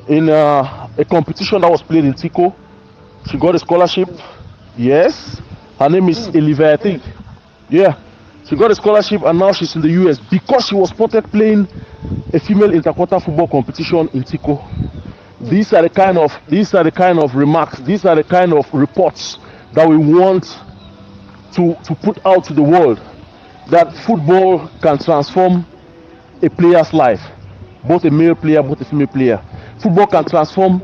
in a competition that was played in Tico. She got a scholarship. Yes. Her name is mhm, Elivia, I think. Yeah. She got a scholarship and now she's in the US because she was spotted playing a female interquarter football competition in Tico. mhm, These are the kind of remarks, these are the kind of reports that we want to put out to the world, that mhm, football can transform a player's life, both a male player, both a female player. Football can mhm, transform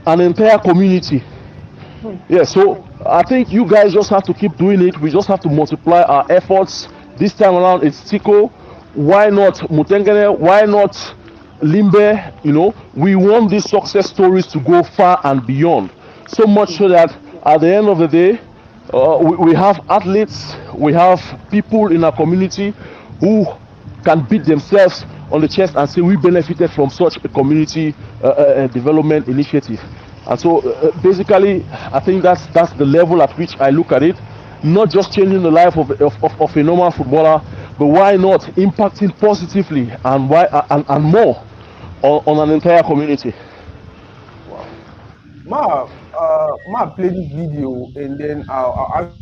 an entire community. mhm, Yeah, so I think you guys just have to keep doing it. We just have to multiply our efforts. This time around, it's Tiko. Why not Mutengene? Why not Limbe? You know, we want these success stories to go far and beyond. So much so that at the end of the day, we have athletes, we have people in our community who can beat themselves on the chest and say we benefited from such a community development initiative. And so basically, I think that's the level at which I look at it. Not just changing the life of a normal footballer, but why not impacting positively and why and more on an entire community. Wow. Ma play this video and then I'll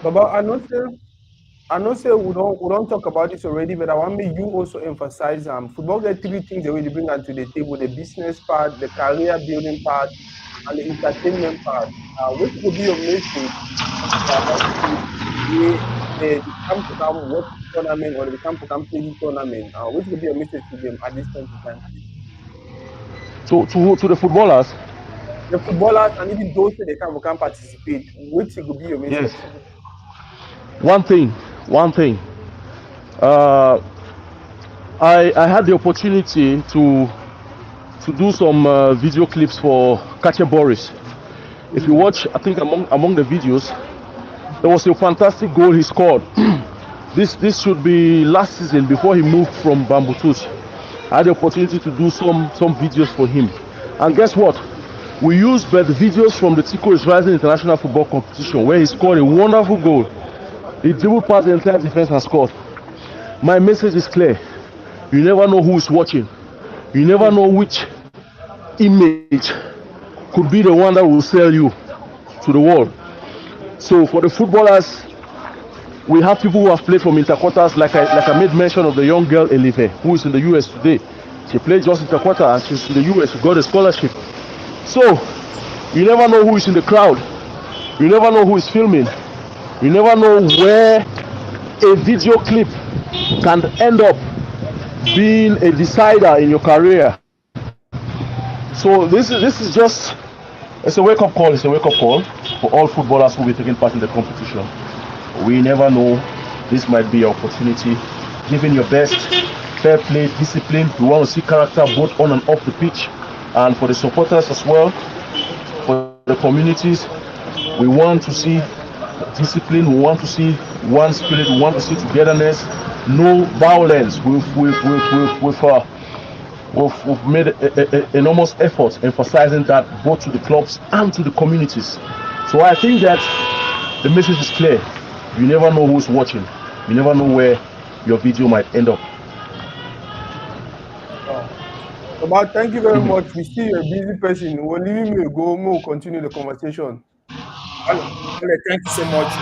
Baba, I know say we don't talk about this already, but I want me you also emphasize football get three things that we bring onto the table: the business part, the career building part, and the entertainment part. What will be your message they come to come watch tournament or they come to come play the tournament? What will be your message to them at this point in time? To the footballers. The footballers and even those that they can participate. What will be your message? Yes. One thing. I had the opportunity to do some video clips for Kache Boris. If you watch, I think among the videos, there was a fantastic goal he scored. This should be last season before he moved from Bambutus. I had the opportunity to do some videos for him, and guess what? We used the videos from the Tiko is Rising International Football Competition where he scored a wonderful goal. He dribbled past the entire defense and scored. My message is clear. You never know who is watching. You never know which image could be the one that will sell you to the world. So for the footballers, we have people who have played from interquarters, like I made mention of the young girl Elive, who is in the US today. She played just interquarter and she's in the US. She got a scholarship. So you never know who is in the crowd. You never know who is filming. You never know where a video clip can end up being a decider in your career. So this is just, it's a wake-up call. It's a wake-up call for all footballers who will be taking part in the competition. We never know. This might be your opportunity. Giving your best, fair play, discipline. We want to see character both on and off the pitch. And for the supporters as well, for the communities, we want to see discipline, we want to see one spirit, we want to see togetherness, no violence with we've made enormous efforts emphasizing that both to the clubs and to the communities. So I think that the message is clear. You never know who's watching. You never know where your video might end up. Baba, thank you very much. We see you're a busy person. We're leaving me go. We'll continue the conversation. Thank you so much.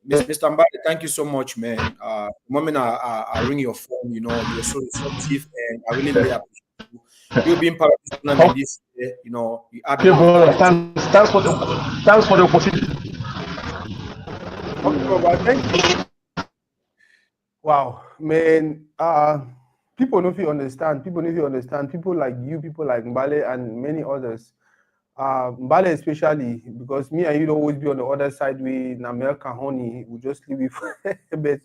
Mr. Mbale, thank you so much, man. The moment I ring your phone, you know, you're so receptive, and I really, really appreciate you. You being part of this tournament this year, you know, you add a lot brother. of Thanks for the opportunity. Okay, Baba, thank you. Wow, man. People don't feel understand. People need to understand. People like you, people like Mbale, and many others. Mbale especially, because me and you don't always be on the other side. We in America, honey, we just leave it for but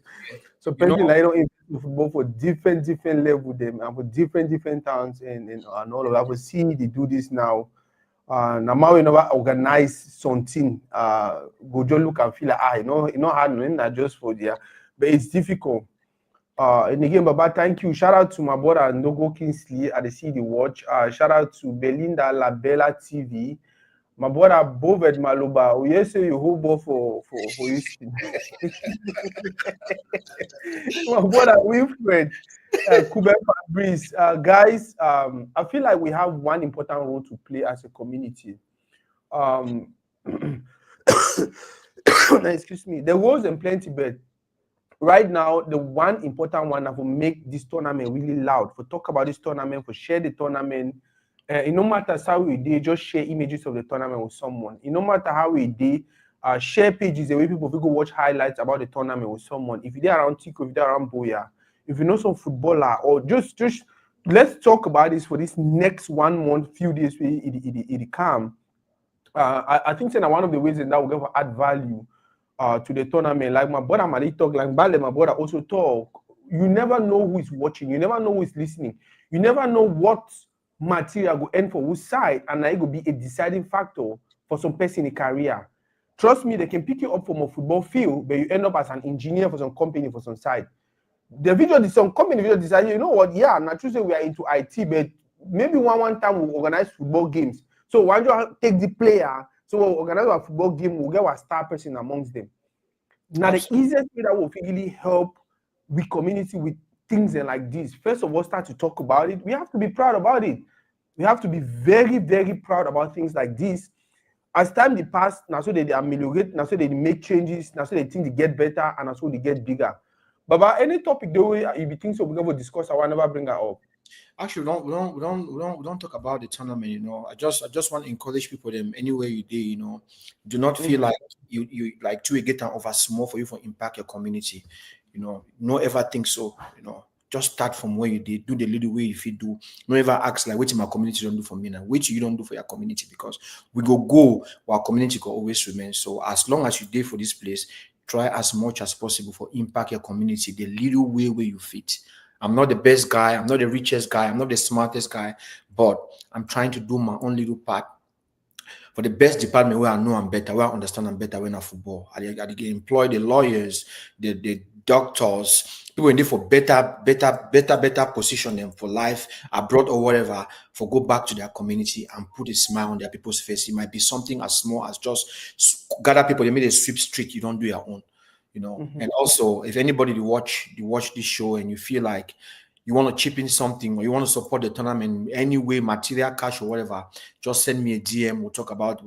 so person like don't invest football for different level them and for different towns and all of that. We see they do this now. Now we never organize something. Go just look and feel like you know hard not just for there, but it's difficult. And again, Baba, thank you. Shout out to my brother Nogo Kingsley at the CD Watch. Shout out to Belinda Labella TV. My brother Boved Maloba. We say you hold ball for Houston. My brother Wilfred, Kuber Fabrice. Guys, I feel like we have one important role to play as a community. Excuse me. The roles and plenty, but right now, the one important one that will make this tournament really loud, for talk about this tournament, for share the tournament. No matter how we did, just share images of the tournament with someone. No matter how we did, share pages the way people go watch highlights about the tournament with someone. If you're around Tiko, if you're around Boya, if you know some footballer, or just let's talk about this for this next 1 month, few days, it come. I think that one of the ways that we're going to add value to the tournament, like my brother Malick talk, like Mbale, my brother also talk. You never know who is watching. You never know who is listening. You never know what material will end for whose side, and it will be a deciding factor for some person in career. Trust me, they can pick you up from a football field, but you end up as an engineer for some company for some side. Some company video decide, you know what? Yeah, not true say we are into IT, but maybe one time we'll organize football games. So why don't you take the player? So we'll organize a football game, we'll get a star person amongst them. Now, the easiest way that will really help the community with things like this, first of all, start to talk about it. We have to be proud about it. We have to be very, very proud about things like this. As time they pass, now so they ameliorate, now so they make changes, now so they think they get better, and now so they get bigger. But about any topic, the way if you think so, we're going to discuss, I will never bring her up. Actually, we don't talk about the tournament. You know, I just want to encourage people them anywhere you do. You know, do not feel like you like to get an over small for you for impact your community. You know, no ever think so. You know, just start from where you did. Do the little way if you do. No ever ask like, what my community don't do for me now, which you don't do for your community, because we go our community can always remain. So as long as you did for this place, try as much as possible for impact your community the little way where you fit. I'm not the best guy. I'm not the richest guy. I'm not the smartest guy, but I'm trying to do my own little part for the best department where I know I'm better, where I understand I'm better when I football. I employ the lawyers, the doctors, people in there for better position them for life abroad or whatever, for go back to their community and put a smile on their people's face. It might be something as small as just gather people. They made a sweep street. You don't do your own. You know, and also if anybody you watch this show and you feel like you want to chip in something or you want to support the tournament in any way, material, cash, or whatever, just send me a DM. We'll talk about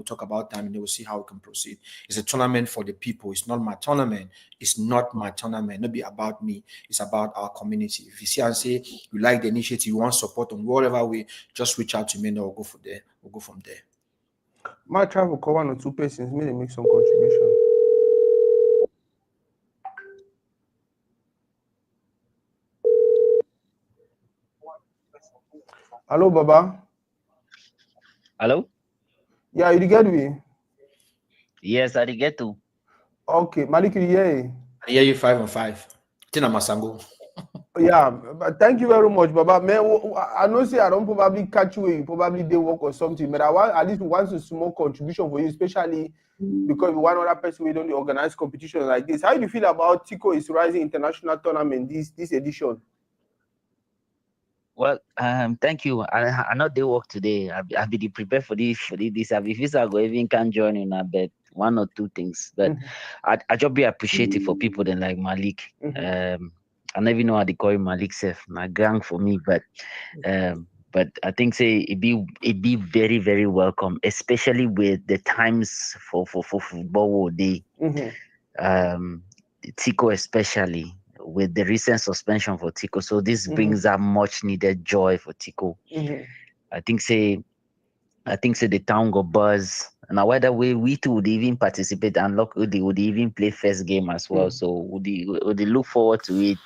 time and then we'll see how we can proceed. It's a tournament for the people. It's not my tournament. It's not my tournament. Not be about me. It's about our community. If you see and say you like the initiative, you want support on whatever way, just reach out to me and we'll go from there. We'll go from there. My travel cover 1 or 2 persons, may they make some contribution. Hello, Baba. Hello? Yeah, you get me? Yes, I get to. Okay, Malick, you hear? I hear you 5 on 5. Tina Masango. Yeah, but thank you very much, Baba. Man, I know say I don't probably catch you probably day work or something, but I want at least a small contribution for you, especially because one other person we don't organize competition like this. How do you feel about Tiko is Rising International Tournament this edition? Well, thank you. I know they work today. I be prepared for this. I be I go even can join in a bet one or two things. But Mhm, I just be appreciative for people then like Malik. mhm, I never know how they call him Malik Sef. My gang for me, but I think say it be very very welcome, especially with the times for football day. mhm, Um, Tico especially with the recent suspension for Tico. So this mhm, brings that much needed joy for Tico. mhm. I think say I think say the town go buzz. Now whether we too would even participate and look they would even play first game as well. Mm. So would they look forward to it.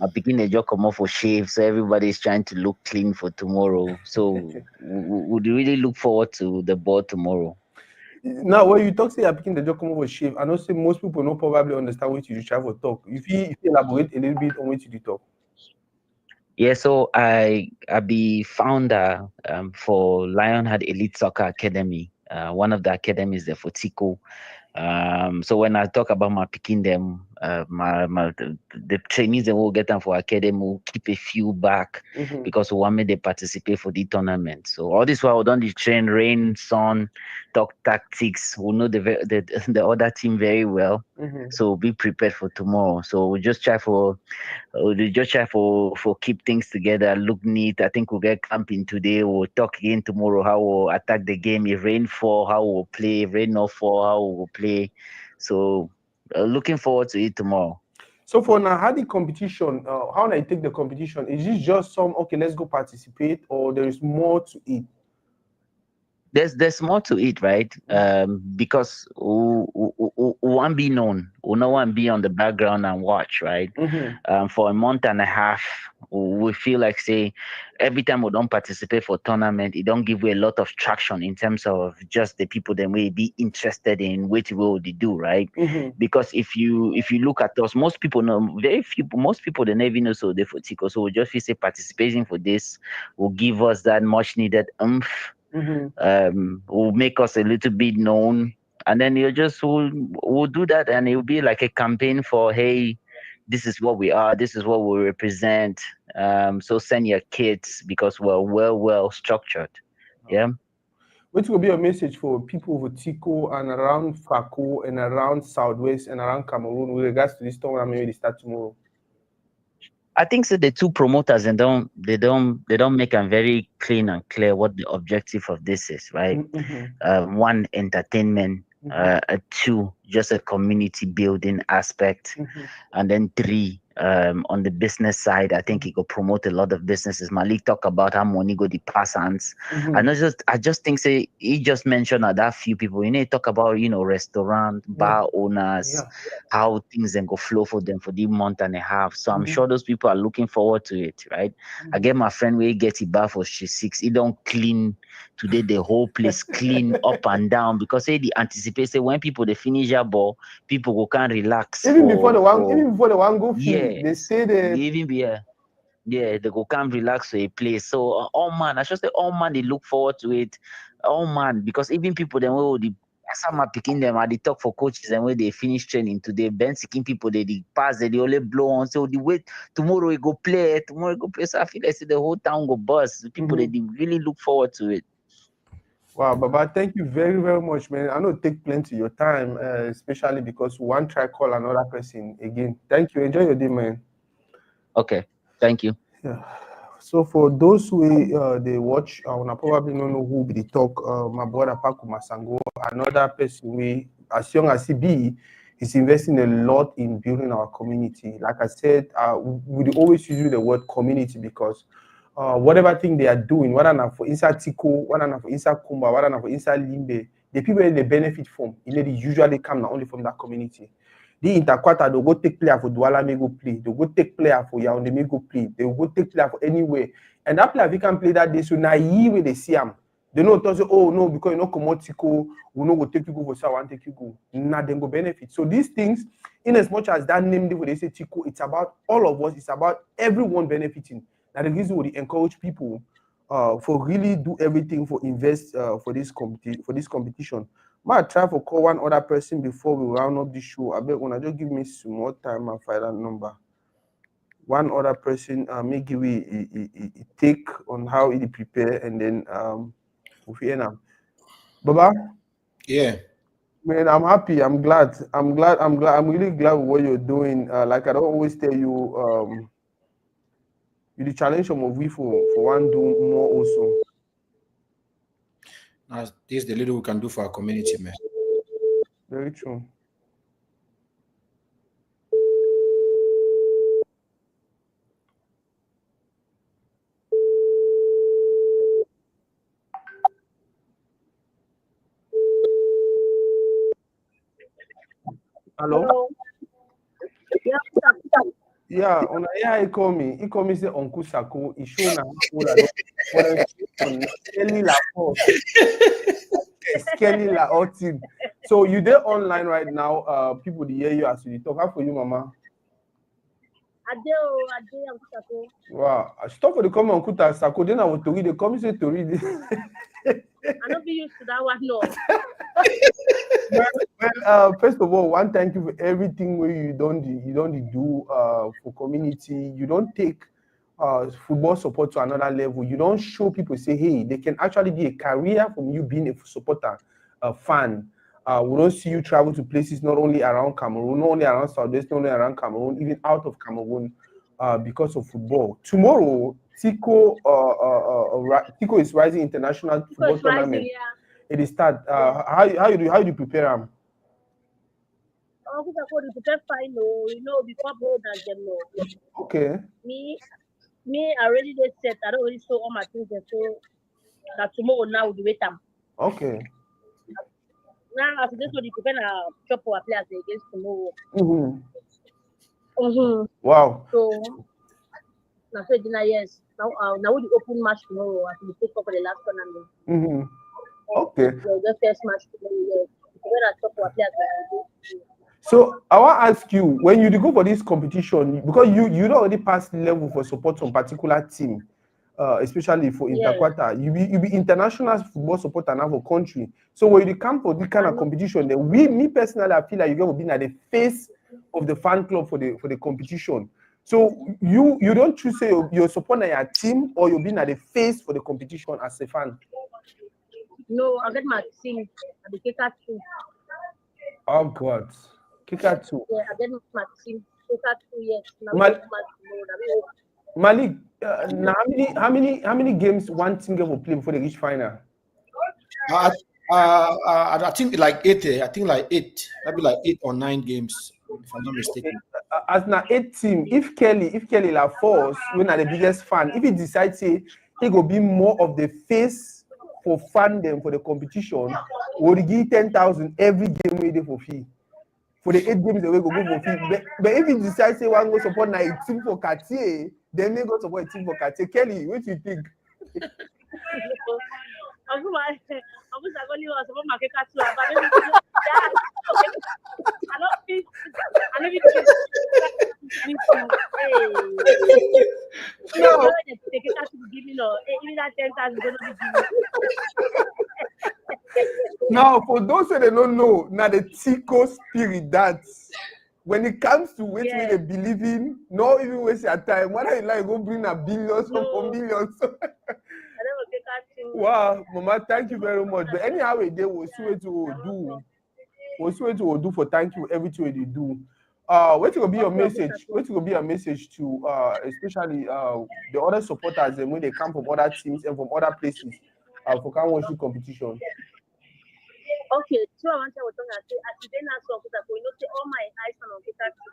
I begin a job come off for shave, so everybody's trying to look clean for tomorrow. So would you really look forward to the ball tomorrow? Now, when you talk, say you're picking the job come over shave, I know say most people don't probably understand what you try for talk. If you elaborate a little bit on what you talk. Yeah, so I be founder for Lionheart Elite Soccer Academy. One of the academies there for Tico. So when I talk about my picking them, the trainees they will get them for academy will keep a few back Mm-hmm. because we want me they participate for the tournament. So all this while we don't train rain, sun, talk tactics. We know the other team very well. Mm-hmm. So be prepared for tomorrow. So we just try for keep things together, look neat. I think we'll get camping today. We'll talk again tomorrow how we'll attack the game. If rain fall, how we'll play. If rain not fall, how we'll play. So looking forward to it tomorrow. So for now, how the competition? How I take the competition? Is this just some okay? Let's go participate, or there is more to it? There's more to it, right? Because we want be known. We no one be on the background and watch, right? Mm-hmm. For a month and a half, we feel like say every time we don't participate for tournament, it don't give you a lot of traction in terms of just the people that may be interested in what we will do, right? Mm-hmm. Because if you look at us, most people know very few. Most people they never know so they for Tico. So we just feel say participating for this will give us that much needed oomph, Mm-hmm. will make us a little bit known, and then you just will do that, and it'll be like a campaign for hey, this is what we are, this is what we represent. So send your kids because we're well structured. Yeah. What will be a message for people with Tiko and around Fako and around Southwest and around Cameroon with regards to this tournament maybe they start tomorrow? I think so. The two promoters and they don't make them very clean and clear what the objective of this is, right? Mm-hmm. One, entertainment. Two, just a community building aspect. Mm-hmm. And then three, on the business side, I think it could promote a lot of businesses. Malik talk about how money go the pass hands. Mm-hmm. I just think say he just mentioned that few people. You know, he talk about restaurant, Yeah. bar owners, Yeah. how things then go flow for them for the month and a half. So I'm Mm-hmm. sure those people are looking forward to it, right? I get my friend where he get it bar for she six. He don't clean today the whole place clean up and down because say the anticipate say when people they finish their ball, people go can relax Even before the one go field, they yes, stay there. even be yeah, they go come relax to a place. So all man, I should say all man they look forward to it. All man, because even people then will the some are picking them and they talk for coaches and when they finish training today, Ben seeking people they pass they only blow on. So the wait tomorrow we go play, tomorrow we go play. So I feel like say the whole town go bust. People Mm-hmm. they really look forward to it. Wow, Baba, thank you very, very much, man. I know it take plenty of your time, especially because one try call another person again. Thank you. Enjoy your day, man. Okay. Thank you. Yeah. So for those who they watch, I wanna probably don't know who be the talk. My brother Paku Masango, another person we, as young as he be, is investing a lot in building our community. Like I said, we always use the word community because whatever thing they are doing, whether not for inside Tiko, whether not for inside Kumba, whether not for inside Limbe, the people that they benefit from, you know, they usually come not only from that community. The Interquarter, they'll go take player for Douala may go play. They'll go take player for Yaoundé may go play. They'll go take player for anywhere. And that player, if he can play that day, so naive when they see him. They know to say, oh no, because you know Komotiko, we know go take you go for Sawan, take you go. Nah, then go benefit. So these things, in as much as that name when they say Tiko, it's about all of us, it's about everyone benefiting. That the reason we encourage people for really do everything for invest for this competition. Might try for call one other person before we round up the show. I bet when I just give me some more time and find that number. one other person make give a take on how it prepare, and then we'll now. Baba, Yeah. man, I'm happy. I'm glad. I'm really glad with what you're doing. Like I don't always tell you, you the challenge of we for one do more also. This is the little we can do for our community, man. Very true. Hello? Hello. Yeah, on yeah, he call me say Uncle Sako, he show now Kelly La Force. Kelly La Otin. So you there online right now, people they hear you as you talk. How for you, Mama? Ade, Uncle Sako. Wow. Stop for the comment Uncle Sako, then I will to read the comment say to read it. I don't be used to that one, no. Well, first of all, one thank you for everything where you don't do for community. You don't take football support to another level. You don't show people say, hey, they can actually be a career from you being a supporter, a fan. We don't see you travel to places not only around Cameroon, not only around Southwest, not only around Cameroon, even out of Cameroon because of football. Tomorrow, Tiko is rising international football tournament. It is start. How you do prepare them? Uncle Sako, you prepare fine, no. You know, before bold as them, no. Okay. Me, I already did set. I don't already show all my things, and so that tomorrow now will be wait time. Okay. Now, after this, we prepare a chop our players against tomorrow. Wow. So, now so dinner, yes. Now we open match tomorrow as we take up for the last tournament. Okay. The first match tomorrow, yes. Prepare a chop our players. So I want to ask you, when you go for this competition, because you don't already pass level for support some particular team, especially for Interquarter, you be international football supporter now for country. So when you come for this kind of competition, then me personally, I feel like you're gonna be at the face of the fan club for the competition. So you don't choose say you're supporting your team or you're being at the face for the competition as a fan. No, I get my team at the kicker too. Oh God. Kicker too. Yeah, I get my team. Kicker too, yes. Malik, now how many games one team will play before they reach final? I think like 8. I think like 8. Maybe like 8 or 9 games, if I'm not mistaken. As now 8 team, if Kelly La Force, when are the biggest fan, if he decides say he will be more of the face for fandom for the competition, will give 10,000 every game we do for fee. For the 8 games, they will go for fee. But if he decides say one go support a team for Cartier, then they go support a team for Cartier. Kelly, what do you think? I Now, for those that don't know, now the Tiko spirit that when it comes to what they believe in, no even waste your time. What are you like go bring a billions or millions? Wow, Mama, thank you very much. But anyhow, they will swear to do. We'll swear to do for thank you everything they do. What will be your message? What will be your message to especially the other supporters and when they come from other teams and from other places for can watch the competition? Okay, so I want to say as you then ask Uncle Sako, you know, say all my eyes on Uncle Sako.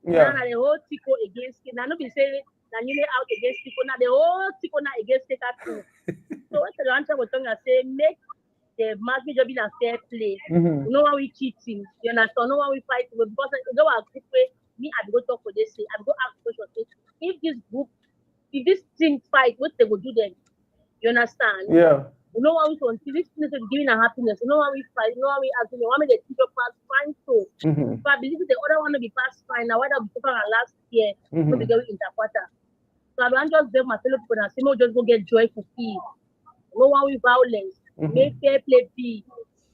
Yeah. Now the whole Tiko against it. Now not be saying that you out against Tiko. Now the whole Tiko now against Tiko too. So what the answer was say make the match job in a fair play. You know why we cheating. You understand? No why we fight because you know a good way. Me, I go talk for this. I go ask questions. If this team fight, what they will do then? You understand? Yeah. You know why we want this thing is giving a happiness. You know why we fight. You know why we asking. Why make the teacher pass fine so? So I believe the other one will be pass fine. Now why that we took last year? We go Interquarter. So I don't just beg my fellow people and say no, just go get joyful peace. No one with violence. Make fair play be.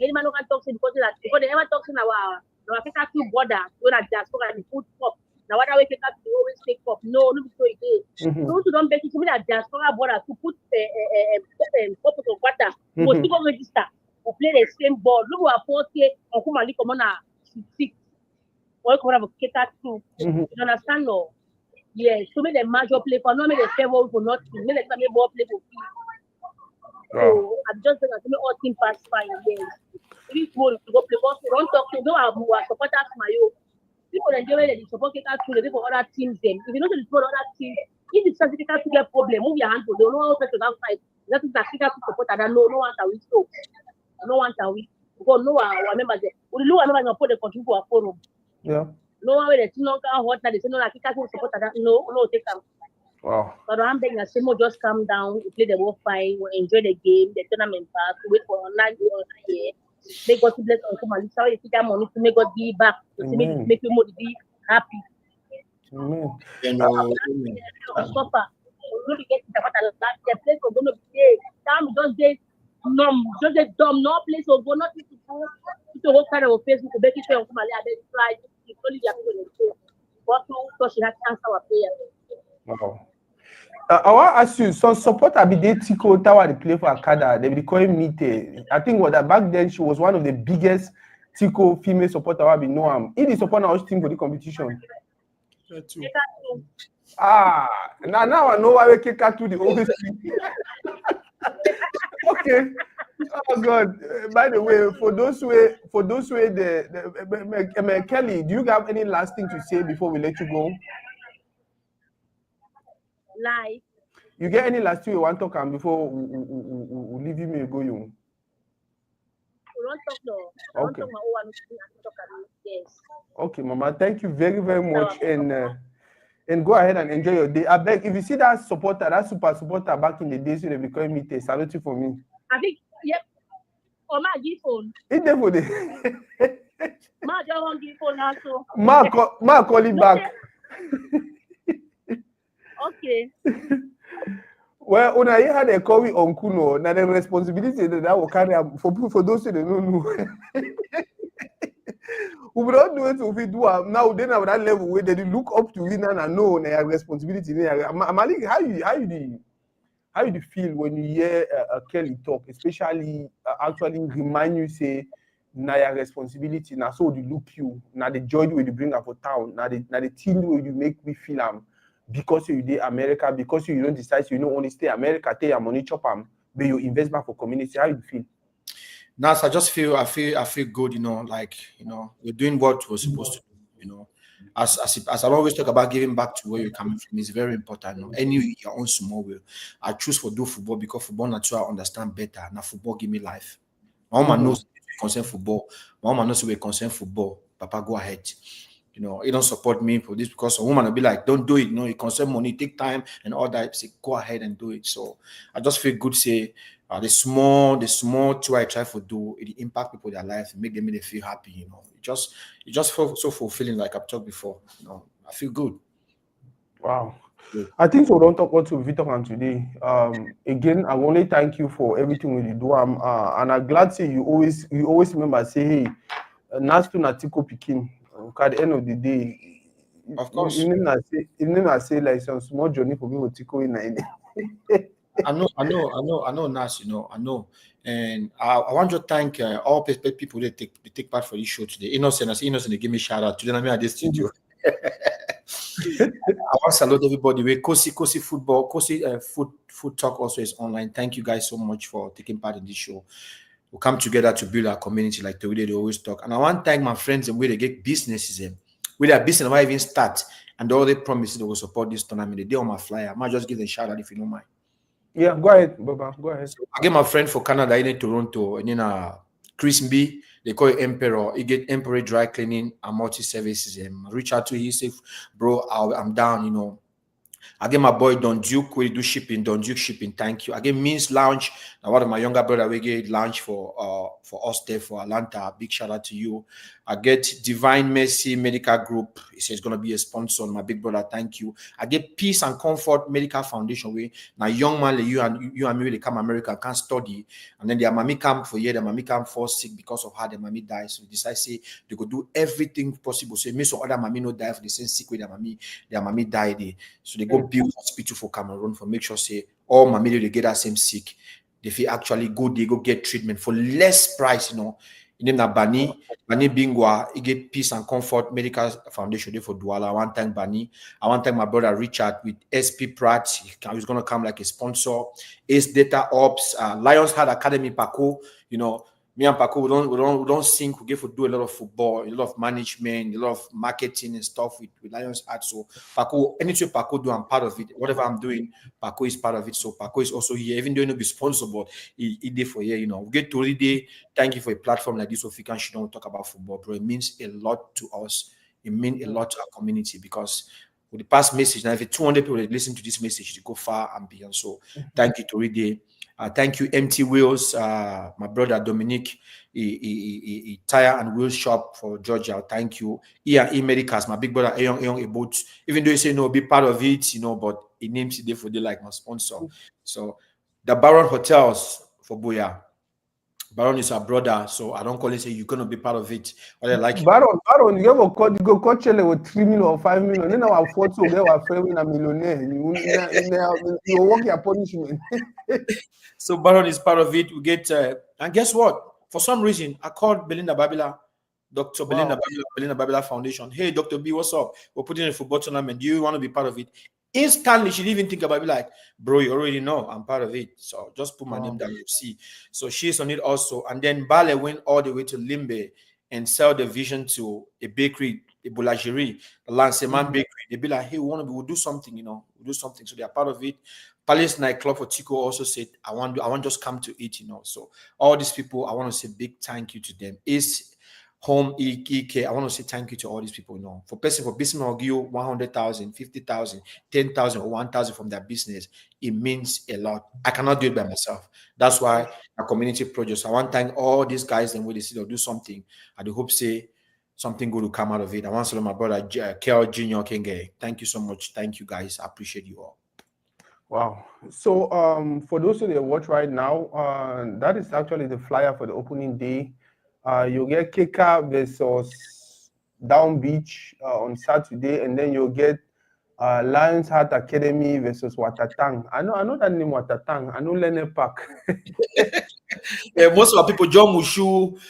Any man who can talk to because they ever talk to our Africa two border, so that just for the food pop. Now what I wake up to always take up. No, no, so it is. So to don't bet it to me that diaspora border to put purpose of water. We will still go register. We play the same ball. Look at 40 on come and come on a 6. Or come on a cater to. You understand no? Yes, so make the major play for not make the favor for nothing. Make the family ball play for free. So I'm just going to make all team pass fine. Yes. This ball to go play ball. Don't talk to no supporters my yo. People enjoy the support cater to the for other teams them. If you don't support other teams, if it's something to get problem, move your hand to. They don't know how to fight. That is that cater to support that no one can we so. No one can we. Because no one remember that. We know remember put the control for a forum. Yeah. No one will no hot that they say no like cater to support that. No take them. Wow. But I'm begging a Simo just calm down, we play the war fight, we enjoy the game, the tournament pass, wait for online year. Make God to bless us come and sorry if that money to make God be back to make you more be happy. Amen. Suffer. We're going to get the place we're going to be time just get numb, just get dumb, no place we're going to do whole kind of Facebook to make it fair come and try it's only the people in the show. But so she has to answer our prayer. Wow. I want to ask you, some supporter be there Tiko Tower they play for Akada. They be calling me. I think that back then she was one of the biggest Tiko female supporter I be know. He the supporter our team for the competition. Now I know why we kick out to the always. Okay. Oh God. By the way, for those who the Kelly, do you have any last thing to say before we let you go? Like you get any last thing you want to talk before we leave you go you? We don't talk no. Okay. Don't talk my own yes. Okay, Mama. Thank you very, very much, and go ahead and enjoy your day. I beg, if you see that supporter, that super supporter back in the days when they became me, salute you for me. I think yep. Or my give phone. It's there for the. Ma just want give phone also. Ma call him back. Okay. Well, when I had a call with Uncle, no, now the responsibility that will carry for those who don't know. We don't do it if we do now. Then at that level where they look up to it and know their responsibility. Malik, how you feel when you hear Kelly talk, especially actually remind you say now your responsibility now so they look you now the joy where you bring up for town now the thing where you make me feel because you did America because you don't decide you don't only stay America take your money chop but you invest back for community. How you feel? Now, I just feel I feel good, like we're doing what we're supposed to do, As I always talk about giving back to where you're coming from is very important. Any your own small will. I choose for do football because football natural I understand better. Now football give me life. My mama knows concern football. My mama knows we're concerned football. Papa, go ahead. He don't support me for this because a woman will be like, don't do it. It concerns money, take time and all that. Say, go ahead and do it. So I just feel good. Say the small too I try to do it impact people their life, make them feel happy. It just feel so fulfilling. Like I've talked before. I feel good. Wow. Yeah. I think so. Don't talk what to Victor and today. Again, I want to thank you for everything you do. And I'm glad say you always remember say hey, nice to Tiko Pikin. At the end of the day, of course, you never say like some small journey for me with Tiko in I know, Nas, I know. And I want to thank all people that take part for this show today. Innocent, they give me shout out to them at this studio. I want to salute everybody. We Kosi Football, Kosi Food Talk also is online. Thank you guys so much for taking part in this show. We come together to build our community like the way they always talk. And I want to thank my friends and where they get businesses in. With their business, why even start? And all they promise they will support this tournament. The day on my flyer, I might just give them a shout out if you don't mind. Yeah, go ahead, Baba. Go ahead. So I get my friend for Canada in Toronto, and then Chris B, they call it Emperor. He get Emperor Dry Cleaning and Multi Services. And reach out to him, he say, bro, I'm down, Again, my boy Don Duke, we do shipping. Don Duke shipping, thank you. Again, Means Lounge. Now, one of my younger brother we get lunch for us there for Atlanta. Big shout out to you. I get Divine Mercy Medical Group. He says it's gonna be a sponsor. My big brother, thank you. I get Peace and Comfort Medical Foundation. We now young man like you and me they come America can't study, and then their mommy come for year. Their mommy come fall sick because of how their mommy died. So they decide say they could do everything possible. So it means some other mommy no die for the same sick way their mommy died. So they go build hospital for Cameroon for make sure say all mommy they get that same sick. They feel actually good, they go get treatment for less price, you know. In them that Bani Bingwa, he get Peace and Comfort Medical Foundation there for Douala. I want to thank Bani. I want to thank my brother Richard with SP Pratt. He's gonna come like a sponsor. Ace Data Ops, Lions Heart Academy Paco, you know. Me and Paco, we don't think we get to do a lot of football, a lot of management, a lot of marketing and stuff with Lions Heart. So Paco, anything Paco do, I'm part of it. Whatever I'm doing, Paco is part of it. So Paco is also here, even though he not be sponsored, but he did for here, you know. We get to really thank you for a platform like this so we can talk about football, bro. It means a lot to us. It means a lot to our community because with the past message, now if 200 people that listen to this message, they go far and beyond. So thank you to really. Thank you, MT Wheels, my brother Dominic, tire and wheel shop for Georgia. Thank you. E Medicals, my big brother Eyong about. Even though you say no, be part of it, you know, but it names it there for they like my sponsor. So the Baron Hotels for Boya. Baron is our brother, so I don't call it say you're gonna be part of it. But I like Baron, you go coach with 3 million or 5 million. Then our photo they were framing a millionaire. You work your punishment. So Baron is part of it. We get and guess what? For some reason, I called Belinda Babila, Dr. Belinda Babila Foundation. Hey, Dr. B, what's up? We're putting in a football tournament. Do you want to be part of it? Instantly, she didn't even think about it. Like, bro, you already know I'm part of it. So just put my name down, you see. So she's on it also. And then Bale went all the way to Limbe and sell the vision to a bakery, a boulangerie, a Lanceman bakery. They be like, hey, we'll do something, you know, we'll do something. So they are part of it. Palace nightclub for Tiko also said, I want just come to eat, you know. So all these people, I want to say big thank you to them. Is Home EK, I want to say thank you to all these people, you know. For business will give you 100,000, 50,000, 10,000 or 1,000 from their business. It means a lot. I cannot do it by myself. That's why a community project. I want to thank all these guys and when they see they'll do something. I do hope say something good will come out of it. I want to say my brother Kel Junior Kenge. Thank you so much. Thank you guys. I appreciate you all. Wow. So for those who they watch right now, that is actually the flyer for the opening day. You'll get Keka versus Down Beach on Saturday, and then you'll get Lions Heart Academy versus Watatang. I know that name Watatang. I know Lene Park. Yeah, most of our people, John Mushu,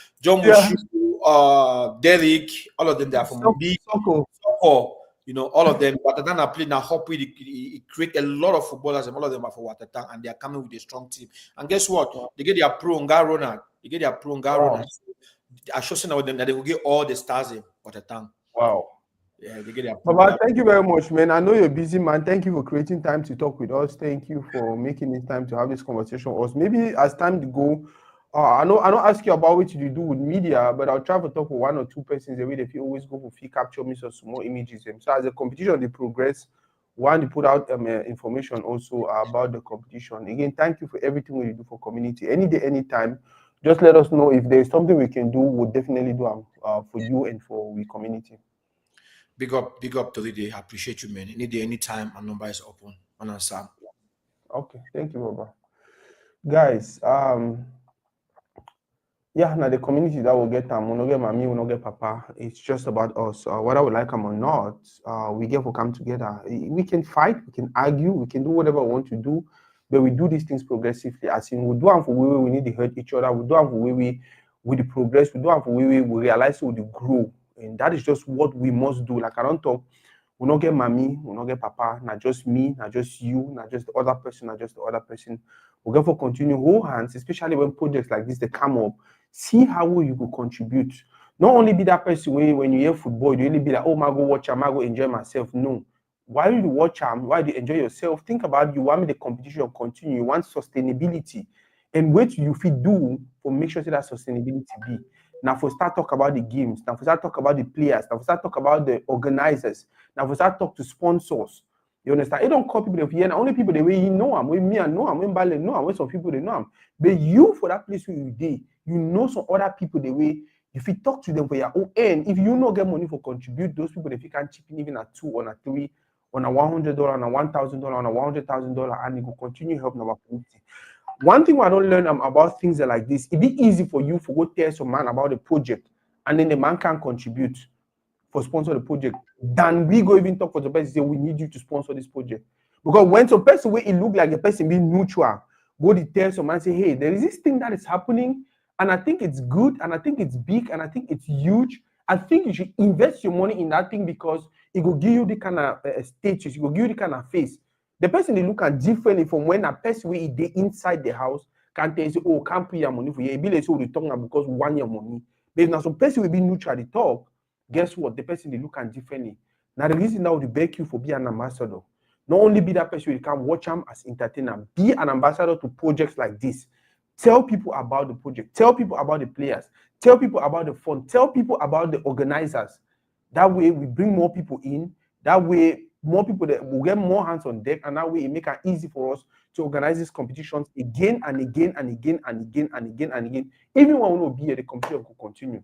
Derek, all of them they are from Soko. You know, all of them. Watatang are playing now. Hoppy, it create a lot of footballers, and all of them are for Watatang, and they are coming with a strong team. And guess what? They get their pro Ronald. They get their pro Ronald. I should say with them that they will get all the stars in Watatang. Wow. Yeah, they get their Baba, thank you very much, man. I know you're a busy man. Thank you for creating time to talk with us. Thank you for making this time to have this conversation with us. Maybe as time to go, I don't ask you about what you do with media, but I'll try to talk with 1 or 2 persons the way they always go for fee capture me some more images. So as the competition they progress, one they put out information also about the competition. Again, thank you for everything you do for community. Any day, anytime, just let us know if there's something we can do. We'll definitely do for you and for we community. Big up to the day. I appreciate you, man. Any day, anytime, our number is open. Sam. Okay, thank you, Baba. Guys, yeah, now the community that will get them, we not get mommy, we not get papa. It's just about us. Whether we like them or not, we get to come together. We can fight, we can argue, we can do whatever we want to do, but we do these things progressively. As in, we do them for where we need to hurt each other. We do them for where we the progress. We do them for where we realize we grow, and that is just what we must do. Like I don't talk. We not get mommy, we not get papa, not just me, not just you, not just the other person, not just the other person. We get for continue hold hands, especially when projects like this they come up. See how you could contribute. Not only be that person when you hear football, you really be like, oh, my go watch, I go enjoy myself. No. While you watch while you enjoy yourself, think about you want the competition continue, you want sustainability. And what you fit do for make sure that sustainability be. Now, for start talk about the games, now for start talk about the players, now for start talk about the organizers, now for start talk to sponsors. You understand? You don't call people the only people the way you know them, when me and know them, when Bale know them, when some people they know them. But you for that place where you dey, you know some other people the way. If you talk to them for your own end, if you not get money for contribute, those people if you can chip in even at 2 on a 3, on a $100, on a $1,000, on a $100,000, and you will continue helping our community. One thing I don't learn about things like this, it be easy for you for go tell some man about the project, and then the man can contribute for sponsor the project. Then we go even talk for the person say we need you to sponsor this project. Because when some person where it look like a person being neutral, go to tell some man say, hey, there is this thing that is happening, and I think it's good, and I think it's big, and I think it's huge. I think you should invest your money in that thing because it will give you the kind of status, it will give you the kind of face. The person they look at differently from when a person where they inside the house can tell you, oh, can't pay your money for you. It be like so we talking about because one your money. But if now some person will be neutral they talk, guess what? The person they look at differently. Now the reason now they beg you for be an ambassador. Not only be that person you can watch them as entertainer, be an ambassador to projects like this. Tell people about the project, tell people about the players, tell people about the fund, tell people about the organizers. That way we bring more people in. That way more people that will get more hands on deck, and that way it make it easy for us to organize these competitions again and again and again and again and again and again. Even when we will be here, the competition will continue.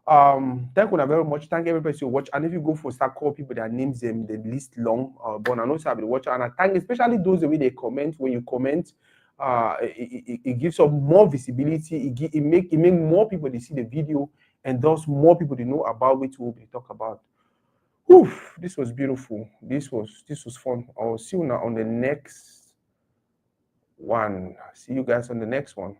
Thank you very much. Thank everybody to watch. And if you go for start call people their names, them the list long. But I know I'll be watching, and I thank especially those the way they comment. When you comment, it gives us more visibility. It make more people they see the video, and thus more people they know about what we'll be talk about. Oof, this was beautiful. This was fun. I'll see you now on the next one. See you guys on the next one.